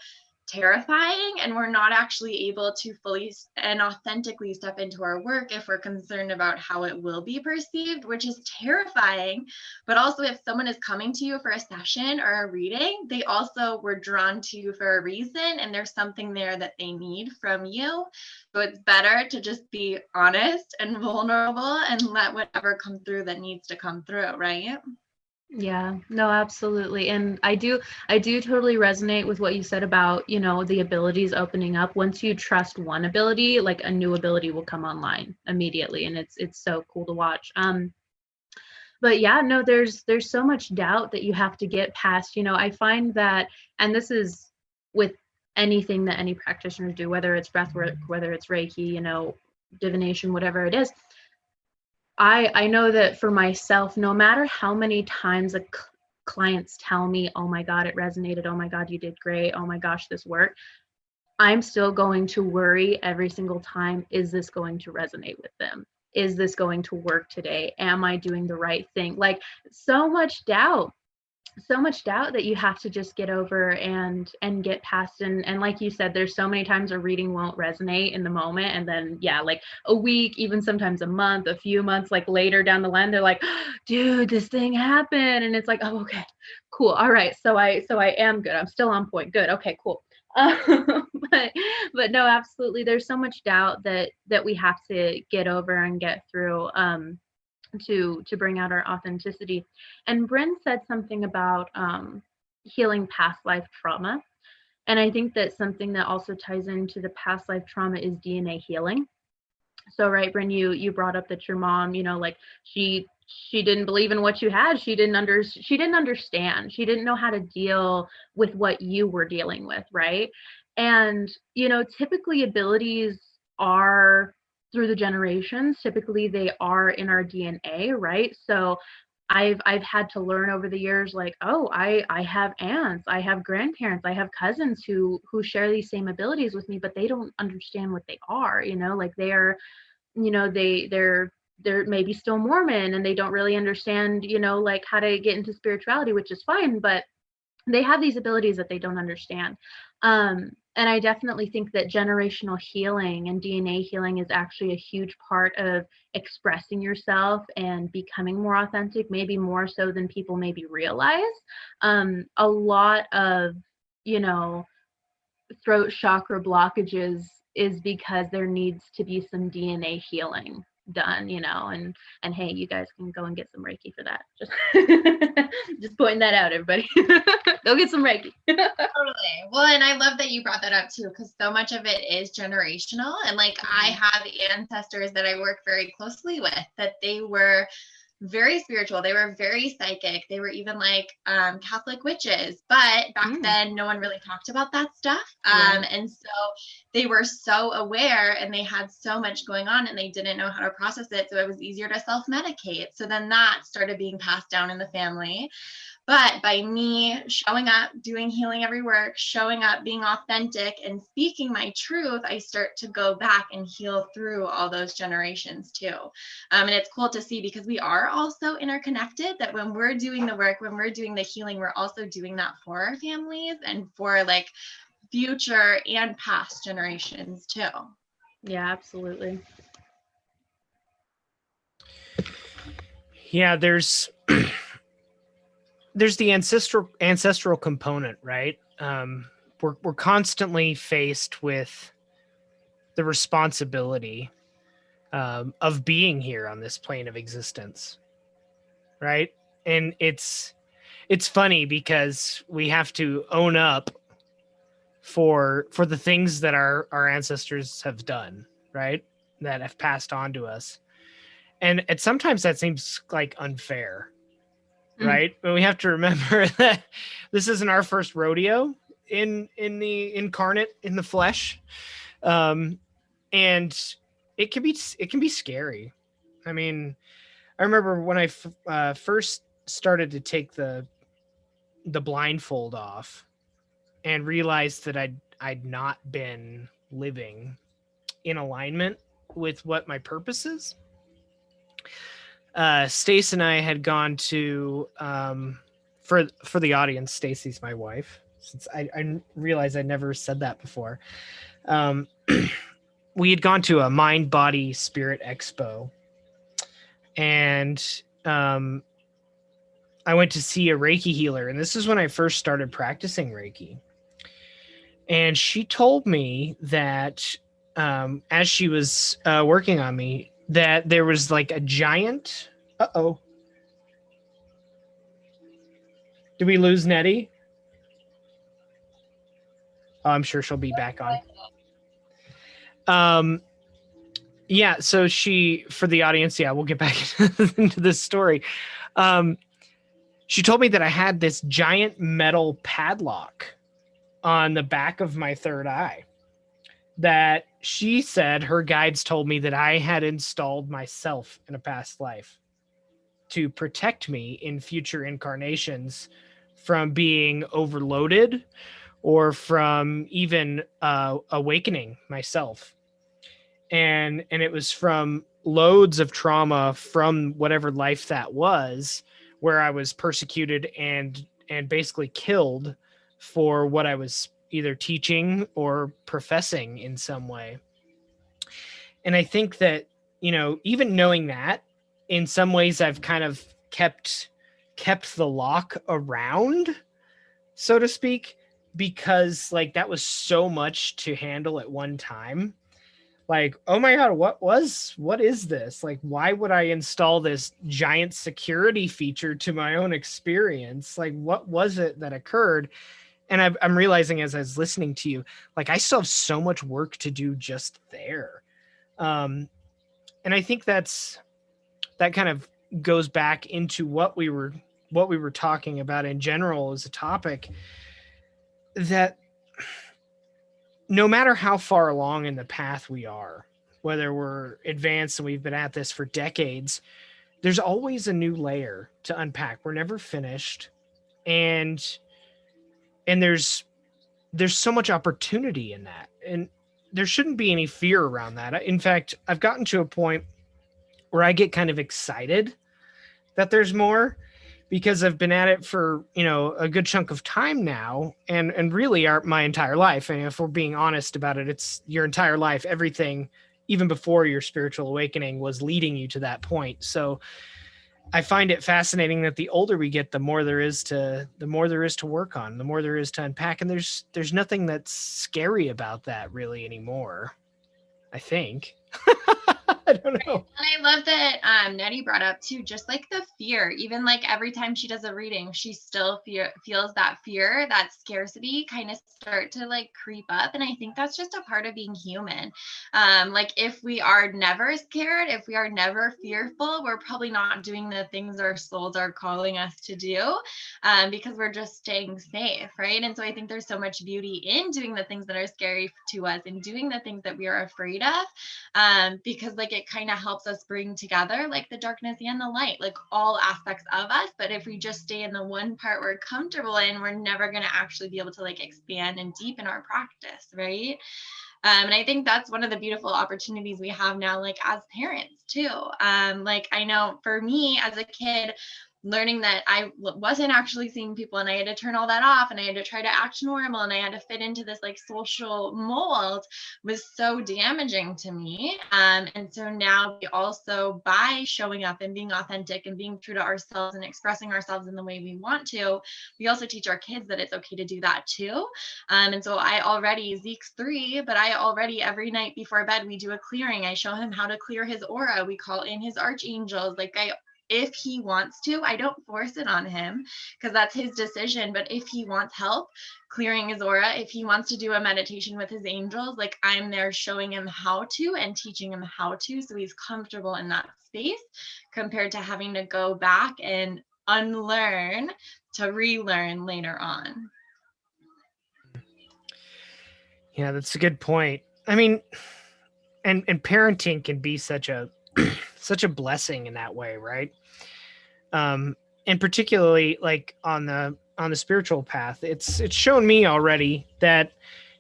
terrifying, and we're not actually able to fully and authentically step into our work if we're concerned about how it will be perceived, which is terrifying. But also, if someone is coming to you for a session or a reading, they also were drawn to you for a reason, and there's something there that they need from you. So it's better to just be honest and vulnerable and let whatever come through that needs to come through, right? Yeah, no, absolutely. And I do totally resonate with what you said about, the abilities opening up. Once you trust one ability, like a new ability will come online immediately. And it's so cool to watch. But yeah, no, there's so much doubt that you have to get past. I find that, and this is with anything that any practitioners do, whether it's breath work, whether it's Reiki, divination, whatever it is. I know that for myself, no matter how many times clients tell me, oh my God, it resonated. Oh my God, you did great. Oh my gosh, this worked. I'm still going to worry every single time. Is this going to resonate with them? Is this going to work today? Am I doing the right thing? Like so much doubt that you have to just get over and get past. And like you said, there's so many times a reading won't resonate in the moment, and then like a week, even sometimes a month, a few months like later down the line, they're like, dude, this thing happened. And it's like, oh, okay, cool, all right, so I am good, I'm still on point, good, okay, cool. But no, absolutely, there's so much doubt that we have to get over and get through, to bring out our authenticity. And Bryn said something about healing past life trauma. And I think that something that also ties into the past life trauma is DNA healing. So, right, Bryn, you brought up that your mom, like she didn't believe in what you had. She didn't understand. She didn't know how to deal with what you were dealing with, right? And, typically abilities are through the generations. Typically they are in our DNA, right? So I've had to learn over the years, like, oh, I have aunts, I have grandparents, I have cousins who share these same abilities with me, but they don't understand what they are, like they're, they're maybe still Mormon, and they don't really understand, like how to get into spirituality, which is fine, but they have these abilities that they don't understand. And I definitely think that generational healing and DNA healing is actually a huge part of expressing yourself and becoming more authentic, maybe more so than people maybe realize. A lot of, throat chakra blockages is because there needs to be some DNA healing done, and hey, you guys can go and get some Reiki for that. Just pointing that out, everybody. Go get some Reiki. Totally. Well, and I love that you brought that up too, because so much of it is generational. And like I have ancestors that I work very closely with, that they were very spiritual, they were very psychic, they were even like Catholic witches, but back then no one really talked about that stuff. And so they were so aware, and they had so much going on, and they didn't know how to process it, so it was easier to self-medicate. So then that started being passed down in the family. But by me showing up, doing healing every work, showing up, being authentic, and speaking my truth, I start to go back and heal through all those generations too. And it's cool to see, because we are also interconnected, that when we're doing the work, when we're doing the healing, we're also doing that for our families and for like future and past generations too. Yeah, absolutely. Yeah, there's the ancestral component, right? We're constantly faced with the responsibility of being here on this plane of existence, right? And it's it's funny because we have to own up for the things that our ancestors have done, right? That have passed on to us. And sometimes that seems like unfair, right? But we have to remember that this isn't our first rodeo in the incarnate, in the flesh. And it can be scary. I mean, I remember when I first started to take the blindfold off and realized that I'd not been living in alignment with what my purpose is. Stace and I had gone to for the audience. Stacy's my wife. Since I realized I never said that before. We had gone to a mind, body, spirit expo, and I went to see a Reiki healer, and this is when I first started practicing Reiki. And she told me that as she was working on me, that there was like a giant. Uh-oh. Did we lose Nettie? Oh, I'm sure she'll be back on. Yeah, so for the audience, yeah, we'll get back into this story. She told me that I had this giant metal padlock on the back of my third eye that she said her guides told me that I had installed myself in a past life to protect me in future incarnations from being overloaded or from even awakening myself. And it was from loads of trauma from whatever life that was, where I was persecuted and basically killed for what I was either teaching or professing in some way. And I think that, even knowing that, in some ways I've kind of kept the lock around, so to speak, because like that was so much to handle at one time. Like, oh my God, what is this? Like, why would I install this giant security feature to my own experience? Like, what was it that occurred? And I'm realizing as I was listening to you, like, I still have so much work to do just there. And I think that kind of goes back into what we were talking about in general as a topic, that no matter how far along in the path we are, whether we're advanced and we've been at this for decades, there's always a new layer to unpack. We're never finished. And there's so much opportunity in that. And there shouldn't be any fear around that. In fact, I've gotten to a point where I get kind of excited that there's more, because I've been at it for, a good chunk of time now, and really my entire life. And if we're being honest about it, it's your entire life. Everything, even before your spiritual awakening, was leading you to that point. So I find it fascinating that the older we get, the more there is to work on, the more there is to unpack. And there's nothing that's scary about that really anymore, I think. I don't know. And I love that Nettie brought up too, just like the fear, even like every time she does a reading, she still feels that fear, that scarcity kind of start to like creep up. And I think that's just a part of being human. Like if we are never scared, if we are never fearful, we're probably not doing the things our souls are calling us to do, because we're just staying safe, right? And so I think there's so much beauty in doing the things that are scary to us and doing the things that we are afraid of, because like it kind of helps us bring together like the darkness and the light, like all aspects of us. But if we just stay in the one part we're comfortable in, we're never going to actually be able to like expand and deepen our practice, right? And I think that's one of the beautiful opportunities we have now, like as parents too. Like I know for me as a kid, learning that I wasn't actually seeing people and I had to turn all that off and I had to try to act normal and I had to fit into this like social mold was so damaging to me. And so now we also, by showing up and being authentic and being true to ourselves and expressing ourselves in the way we want to, we also teach our kids that it's okay to do that too. And so Zeke's 3, but I already every night before bed, we do a clearing. I show him how to clear his aura. We call in his archangels. Like I if he wants to. I don't force it on him because that's his decision. But if he wants help clearing his aura, if he wants to do a meditation with his angels, like I'm there showing him how to and teaching him how to, so he's comfortable in that space, compared to having to go back and unlearn to relearn later on. Yeah, that's a good point. I mean, and parenting can be such a such a blessing in that way, right? And particularly like on the spiritual path, it's shown me already that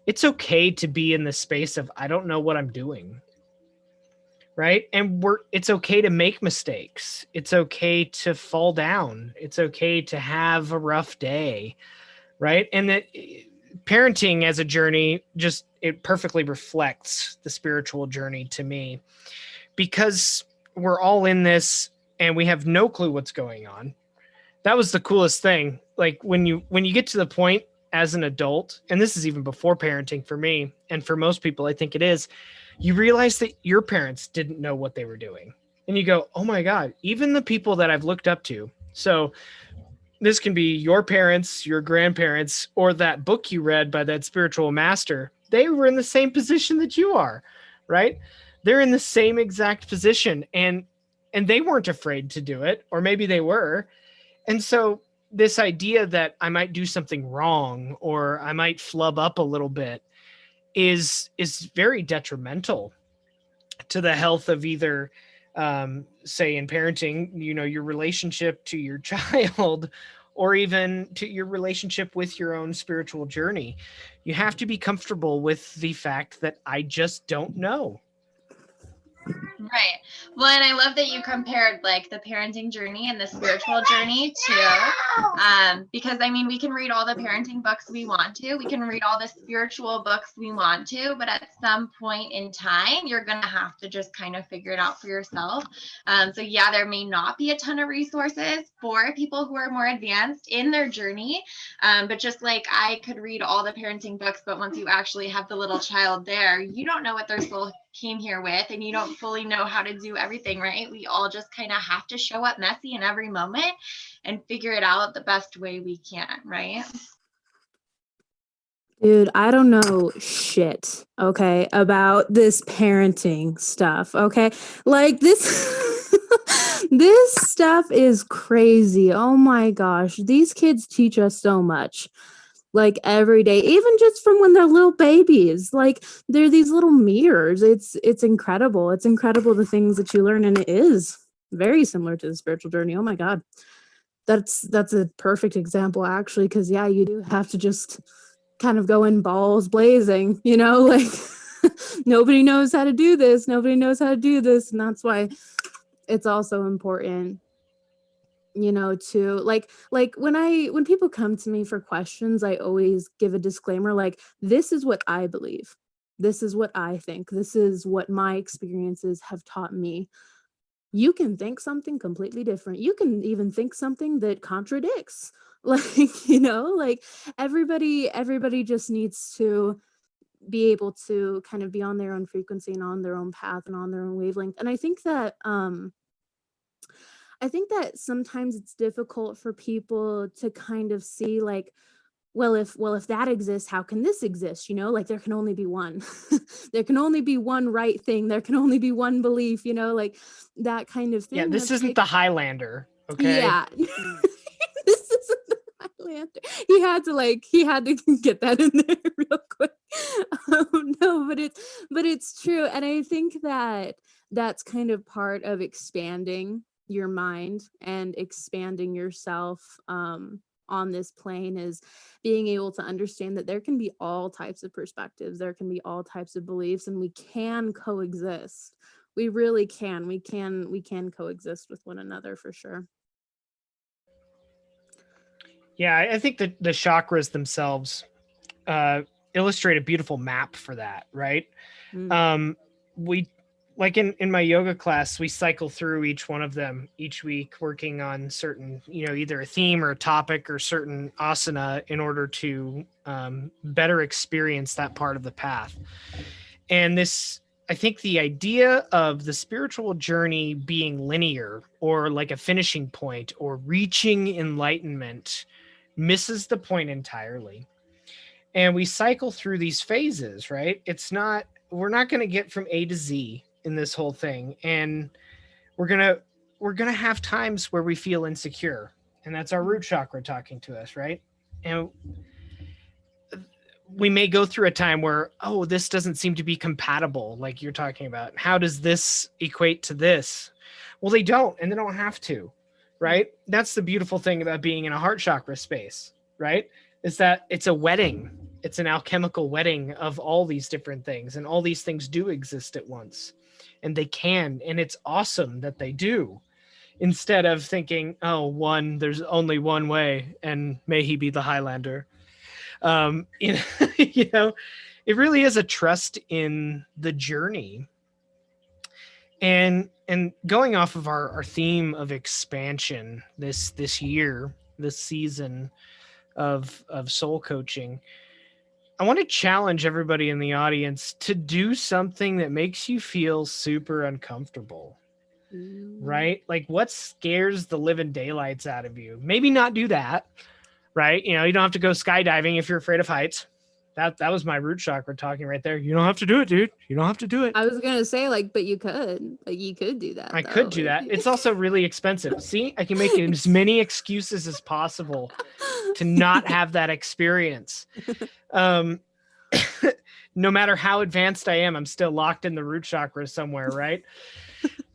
it's okay to be in the space of I don't know what I'm doing. Right? And it's okay to make mistakes. It's okay to fall down. It's okay to have a rough day, right? And that parenting as a journey just it perfectly reflects the spiritual journey to me, because we're all in this and we have no clue what's going on. That was the coolest thing. Like when you get to the point as an adult, and this is even before parenting for me, and for most people I think it is, you realize that your parents didn't know what they were doing. And you go, oh my God, even the people that I've looked up to. So this can be your parents, your grandparents, or that book you read by that spiritual master. They were in the same position that you are, right? They're in the same exact position, and they weren't afraid to do it, or maybe they were. And so this idea that I might do something wrong or I might flub up a little bit is very detrimental to the health of either say in parenting, your relationship to your child, or even to your relationship with your own spiritual journey. You have to be comfortable with the fact that I just don't know. Right. Well, and I love that you compared like the parenting journey and the spiritual journey too. Because I mean, we can read all the parenting books we want to, we can read all the spiritual books we want to, but at some point in time, you're going to have to just kind of figure it out for yourself. So yeah, there may not be a ton of resources for people who are more advanced in their journey. But just like I could read all the parenting books, but once you actually have the little child there, you don't know what their soul came here with, and you don't fully know how to do everything, right? We all just kind of have to show up messy in every moment and figure it out the best way we can, right? Dude, I don't know shit, okay, about this parenting stuff, okay? Like this this stuff is crazy. Oh my gosh, these kids teach us so much. Like every day, even just from when they're little babies. Like they're these little mirrors. It's incredible. It's incredible the things that you learn, and it is very similar to the spiritual journey. Oh my God. That's a perfect example actually, because yeah, you do have to just kind of go in balls blazing, like nobody knows how to do this. Nobody knows how to do this. And that's why it's also important, to like when people come to me for questions, I always give a disclaimer, like, this is what I believe. This is what I think. This is what my experiences have taught me. You can think something completely different. You can even think something that contradicts. Like, like everybody just needs to be able to kind of be on their own frequency and on their own path and on their own wavelength. And I think that sometimes it's difficult for people to kind of see, like, well, if that exists, how can this exist? Like there can only be one. There can only be one right thing. There can only be one belief, like that kind of thing. Yeah, this isn't like, the Highlander, okay? Yeah. This isn't the Highlander. He had to get that in there real quick. No, but it's true. And I think that that's kind of part of expanding your mind and expanding yourself on this plane, is being able to understand that there can be all types of perspectives, there can be all types of beliefs, and we can coexist. We really can. We can coexist with one another for sure. Yeah, I think that the chakras themselves illustrate a beautiful map for that, right? We, like in my yoga class, we cycle through each one of them each week, working on certain, either a theme or a topic or certain asana in order to better experience that part of the path. And this I think the idea of the spiritual journey being linear or like a finishing point or reaching enlightenment misses the point entirely. And we cycle through these phases, right? We're not going to get from A to Z in this whole thing. And we're going to have times where we feel insecure. And that's our root chakra talking to us, right? And we may go through a time where, oh, this doesn't seem to be compatible, like you're talking about. How does this equate to this? Well, they don't, and they don't have to, right? That's the beautiful thing about being in a heart chakra space, right? Is that it's a wedding. It's an alchemical wedding of all these different things, and all these things do exist at once, and they can, and it's awesome that they do. Instead of thinking, oh, there's only one way, and may he be the Highlander. You know, you know, it really is a trust in the journey. And going off of our theme of expansion this year, this season of soul coaching, I want to challenge everybody in the audience to do something that makes you feel super uncomfortable. Right? Like, what scares the living daylights out of you? Maybe not do that. Right? You know, you don't have to go skydiving if you're afraid of heights. That was my root chakra talking right there. You don't have to do it, dude. You don't have to do it. I was gonna say, like, but you could. Like, you could do that. I could do that. It's also really expensive. See, I can make as many excuses as possible to not have that experience. No matter how advanced I am, I'm still locked in the root chakra somewhere, right?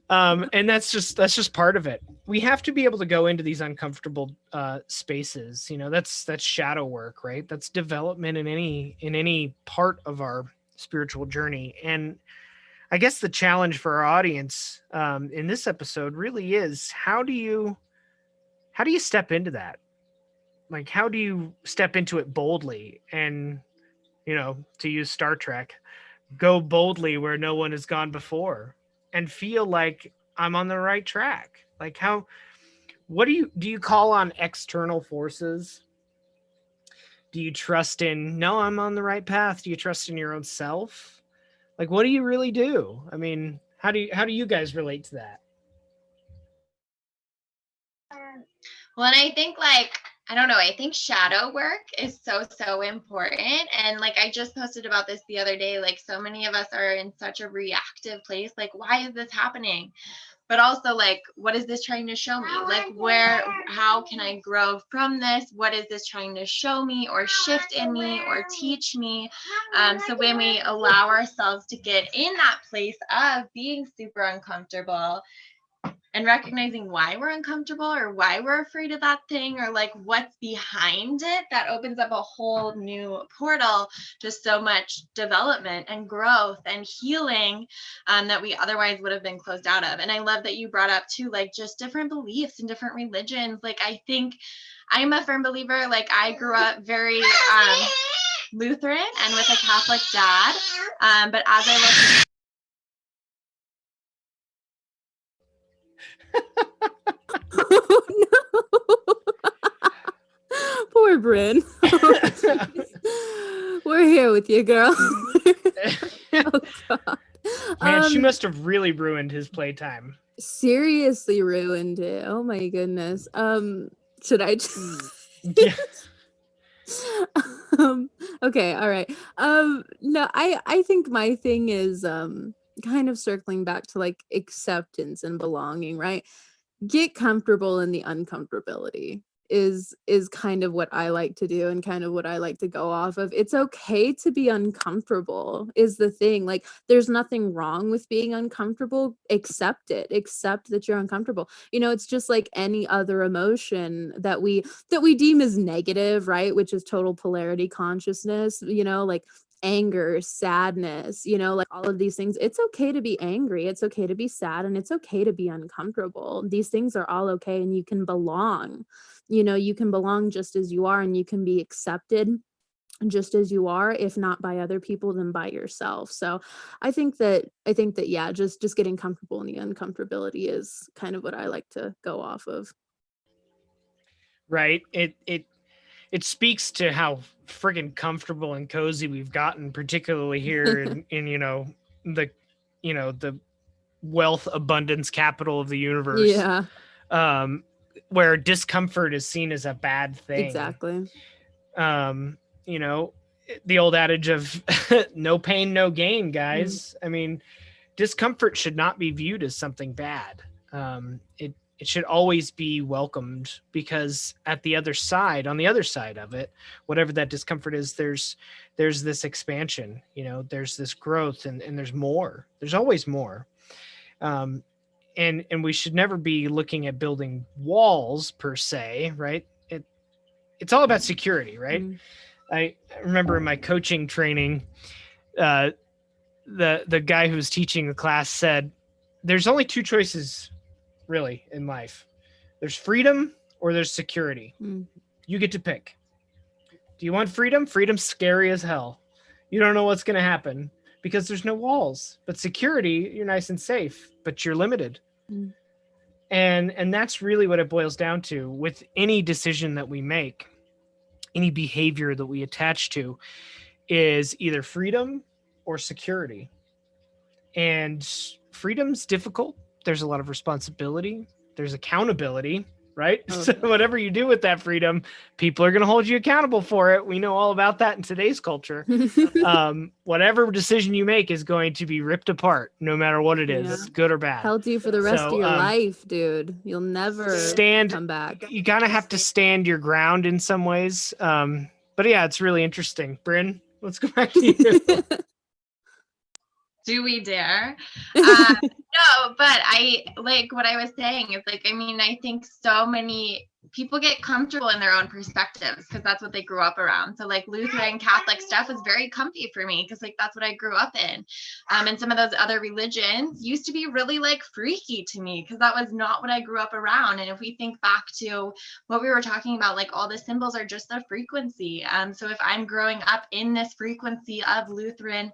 And that's just part of it. We have to be able to go into these uncomfortable spaces. You know, that's shadow work, right? That's development in any part of our spiritual journey. And I guess the challenge for our audience in this episode really is, how do you step into that? Like, how do you step into it boldly and, you know, to use Star Trek, go boldly where no one has gone before and feel like I'm on the right track? Like, what do you call on external forces? Do you trust in, no, I'm on the right path? Do you trust in your own self? Like, what do you really do? I mean, how do you guys relate to that? Well, and I think, like, I don't know, I think shadow work is so important. And like, I just posted about this the other day, like, so many of us are in such a reactive place. Like, why is this happening? But also, like, what is this trying to show me? Like, how can I grow from this? What is this trying to show me or shift in me or teach me? So when we allow ourselves to get in that place of being super uncomfortable and recognizing why we're uncomfortable or why we're afraid of that thing, or like what's behind it, that opens up a whole new portal to so much development and growth and healing that we otherwise would have been closed out of. And I love that you brought up too, like, just different beliefs and different religions. Like, I think I'm a firm believer, like, I grew up very Lutheran and with a Catholic dad, but as I look Oh no. Poor Bryn. We're here with you, girl. Oh god. Man, she must have really ruined his playtime. Seriously ruined it. Oh my goodness. Should I Yeah. Okay, all right. No, I think my thing is kind of circling back to like acceptance and belonging, right? Get comfortable in the uncomfortability is kind of what I like to do and kind of what I like to go off of. It's okay to be uncomfortable is the thing. Like, there's nothing wrong with being uncomfortable. Accept it. Accept that you're uncomfortable. You know, it's just like any other emotion that we deem as negative, right? Which is total polarity consciousness, you know, like anger, sadness, you know, like all of these things. It's okay to be angry. It's okay to be sad, and it's okay to be uncomfortable. These things are all okay, and you can belong. You know, you can belong just as you are, and you can be accepted just as you are, if not by other people, then by yourself. So I think that yeah, just getting comfortable in the uncomfortability is kind of what I like to go off of. Right. It speaks to how friggin' comfortable and cozy we've gotten, particularly here in you know, the the wealth abundance capital of the universe. Yeah, Where discomfort is seen as a bad thing. exactly. The old adage of no pain, no gain, guys. I mean, discomfort should not be viewed as something bad. It should always be welcomed, because on the other side of it, whatever that discomfort is, there's this expansion, there's this growth, and there's more. There's always more. And we should never be looking at building walls per se, right? It's all about security, right? I remember in my coaching training, the guy who was teaching the class said, there's only two choices really in life. There's freedom or there's security. You get to pick. Do you want freedom? Freedom's scary as hell. You don't know what's going to happen because there's no walls. But security, you're nice and safe, but you're limited. And that's really what it boils down to with any decision that we make, any behavior that we attach to, is either freedom or security. And freedom's difficult. There's a lot of responsibility. There's accountability, right? Okay. So whatever you do with that freedom, people are going to hold you accountable for it. We know all about that in today's culture. Whatever decision you make is going to be ripped apart, no matter what it is, good or bad. Held you for the rest of your life, dude. You'll never come back. You kind of have to stand your ground in some ways. But yeah, it's really interesting. Bryn, let's go back to you. Do we dare? No, but I like what I was saying is like, I mean, I think so many people get comfortable in their own perspectives because that's what they grew up around. So like Lutheran Catholic stuff was very comfy for me because like that's what I grew up in. And some of those other religions used to be really like freaky to me because that was not what I grew up around. And if we think back to what we were talking about, like all the symbols are just the frequency. So if I'm growing up in this frequency of Lutheran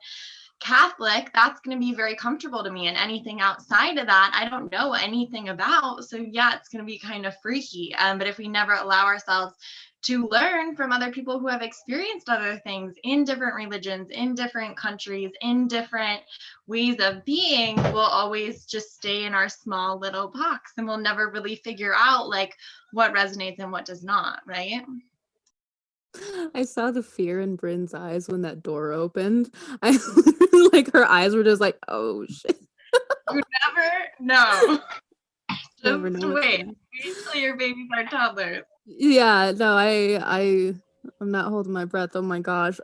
Catholic, that's going to be very comfortable to me, and anything outside of that I don't know anything about, so yeah, it's going to be kind of freaky. But if we never allow ourselves to learn from other people who have experienced other things in different religions, in different countries, in different ways of being, we'll always just stay in our small little box, and we'll never really figure out like what resonates and what does not, right? I saw the fear in Bryn's eyes when that door opened. Like her eyes were just like, oh shit. You never know. Never Just know wait until your babies are toddlers. Yeah, no, I'm not holding my breath. Oh my gosh.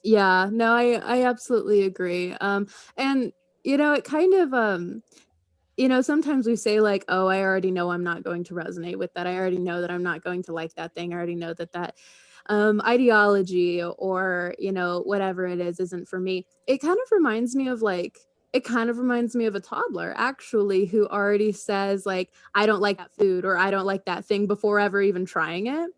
Yeah, no, I absolutely agree. And it kind of sometimes we say like, oh, I already know I'm not going to resonate with that. I already know that I'm not going to like that thing. I already know that ideology or, whatever it is isn't for me. It kind of reminds me of a toddler actually who already says like, I don't like that food or I don't like that thing before ever even trying it.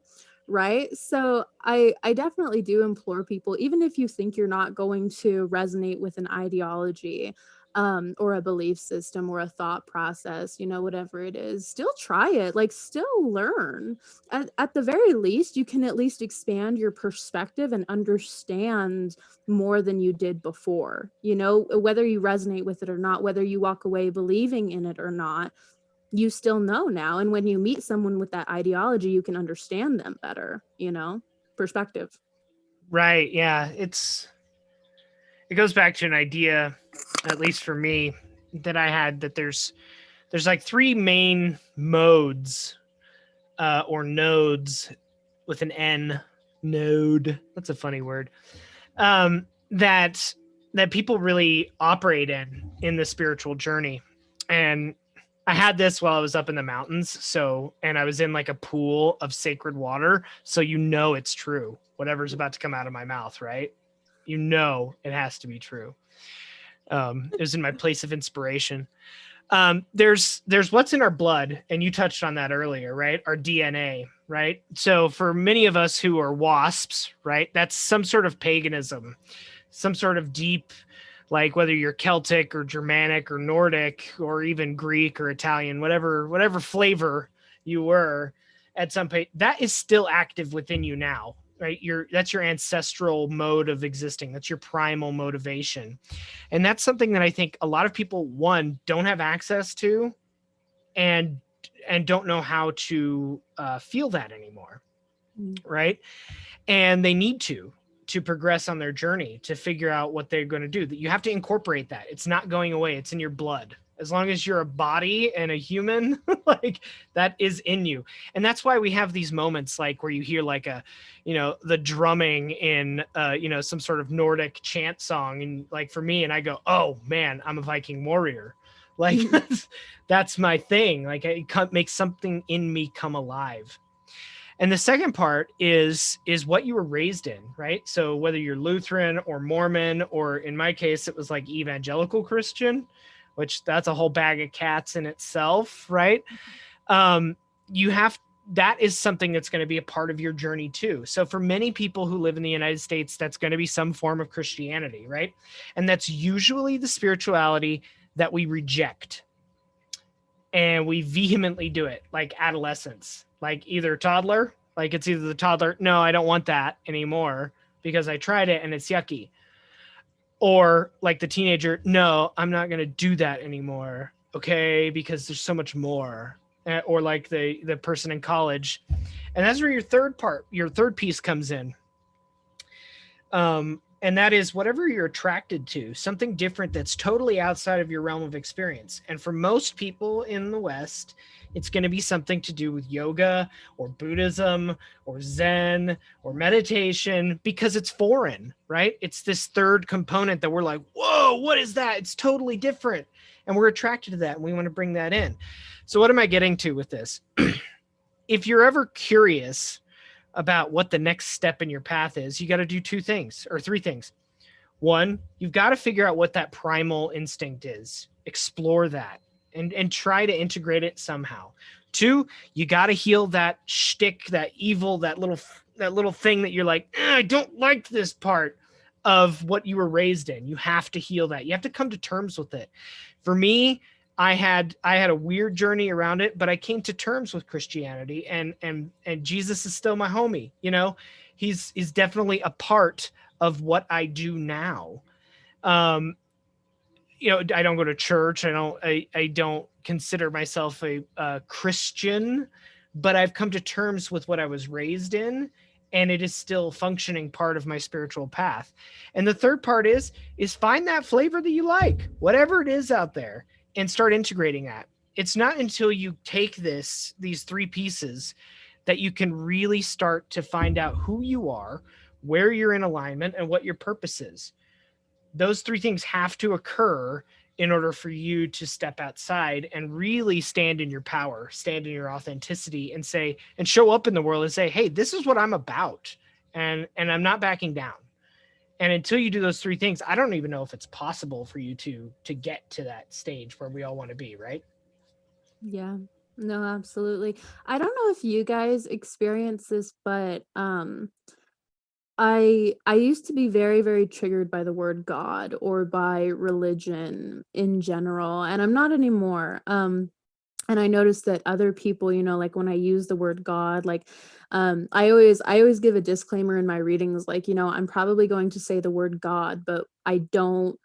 Right. So I definitely do implore people, even if you think you're not going to resonate with an ideology, or a belief system or a thought process, whatever it is, still try it, like still learn. At the very least, you can at least expand your perspective and understand more than you did before, whether you resonate with it or not, whether you walk away believing in it or not, you still know now. And when you meet someone with that ideology, you can understand them better, perspective. Right. Yeah. It goes back to an idea, at least for me, that I had, that there's like three main modes, or nodes with an N, node. That's a funny word. That people really operate in the spiritual journey. And I had this while I was up in the mountains. And I was in like a pool of sacred water. So it's true. Whatever's about to come out of my mouth, right? It has to be true. It was in my place of inspiration. There's what's in our blood, and you touched on that earlier, right? Our DNA, right? So for many of us who are WASPs, right, that's some sort of paganism, some sort of deep, like whether you're Celtic or Germanic or Nordic or even Greek or Italian, whatever flavor you were at some point, that is still active within you now. right? That's your ancestral mode of existing. That's your primal motivation. And that's something that I think a lot of people, one, don't have access to, and don't know how to feel that anymore, right? And they need to progress on their journey, to figure out what they're going to do. That you have to incorporate that. It's not going away. It's in your blood. As long as you're a body and a human, like, that is in you. And that's why we have these moments like where you hear like the drumming in some sort of Nordic chant song, and like for me, and I go, oh man, I'm a Viking warrior. Like that's my thing. Like it makes something in me come alive. And the second part is what you were raised in, right? So whether you're Lutheran or Mormon, or in my case, it was like evangelical Christian, which that's a whole bag of cats in itself, right? That is something that's going to be a part of your journey too. So for many people who live in the United States, that's going to be some form of Christianity, right? And that's usually the spirituality that we reject. And we vehemently do it, like adolescence, like either toddler, like it's either the toddler, no, I don't want that anymore because I tried it and it's yucky. Or like the teenager, no, I'm not going to do that anymore. Okay, because there's so much more. Or like the person in college. And that's where your third piece comes in. And that is whatever you're attracted to, something different that's totally outside of your realm of experience. And for most people in the West, it's going to be something to do with yoga or Buddhism or Zen or meditation, because it's foreign, right? It's this third component that we're like, whoa, what is that? It's totally different. And we're attracted to that, and we want to bring that in. So what am I getting to with this? If you're ever curious about what the next step in your path is, you got to do two things or three things. One, you've got to figure out what that primal instinct is. Explore that and try to integrate it somehow. Two, you got to heal that shtick, that evil, that little thing that you're like, I don't like this part of what you were raised in. You have to heal that. You have to come to terms with it. For me, I had a weird journey around it, but I came to terms with Christianity, and Jesus is still my homie. You know, he's definitely a part of what I do now. I don't go to church. I don't consider myself a Christian, but I've come to terms with what I was raised in, and it is still functioning part of my spiritual path. And the third part is find that flavor that you like, whatever it is out there, and start integrating that. It's not until you take these three pieces that you can really start to find out who you are, where you're in alignment, and what your purpose is. Those three things have to occur in order for you to step outside and really stand in your power, stand in your authenticity, and show up in the world and say, hey, this is what I'm about. And I'm not backing down. And until you do those three things, I don't even know if it's possible for you to get to that stage where we all want to be, right? Yeah, no, absolutely. I don't know if you guys experience this, but I used to be very, very triggered by the word God or by religion in general, and I'm not anymore. And I noticed that other people, like when I use the word God, like I always give a disclaimer in my readings, like, I'm probably going to say the word God, but I don't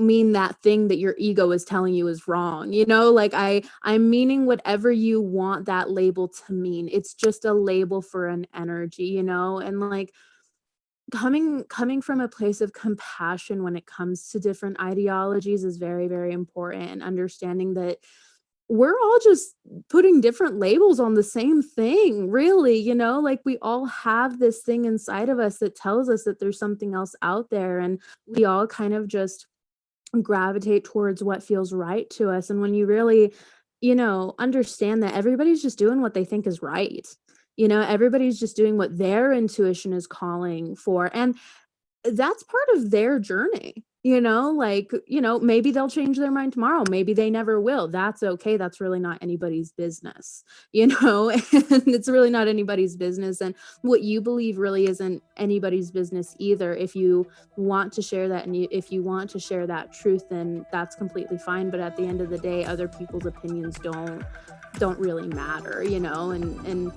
mean that thing that your ego is telling you is wrong. Like I'm meaning whatever you want that label to mean. It's just a label for an energy, and like coming from a place of compassion when it comes to different ideologies is very, very important, and understanding that we're all just putting different labels on the same thing, really, like we all have this thing inside of us that tells us that there's something else out there, and we all kind of just gravitate towards what feels right to us. And when you really, understand that everybody's just doing what they think is right, everybody's just doing what their intuition is calling for, and that's part of their journey, maybe they'll change their mind tomorrow. Maybe they never will. That's okay. That's really not anybody's business, and it's really not anybody's business. And what you believe really isn't anybody's business either. If you want to share that, and if you want to share that truth, then that's completely fine. But at the end of the day, other people's opinions don't really matter, and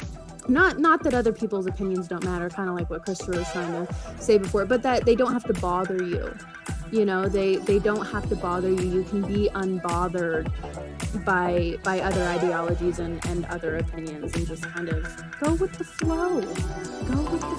not that other people's opinions don't matter, kind of like what Christopher was trying to say before, but that they don't have to bother you. You know, they don't have to bother you. You can be unbothered by other ideologies and other opinions, and just kind of go with the flow. Go with the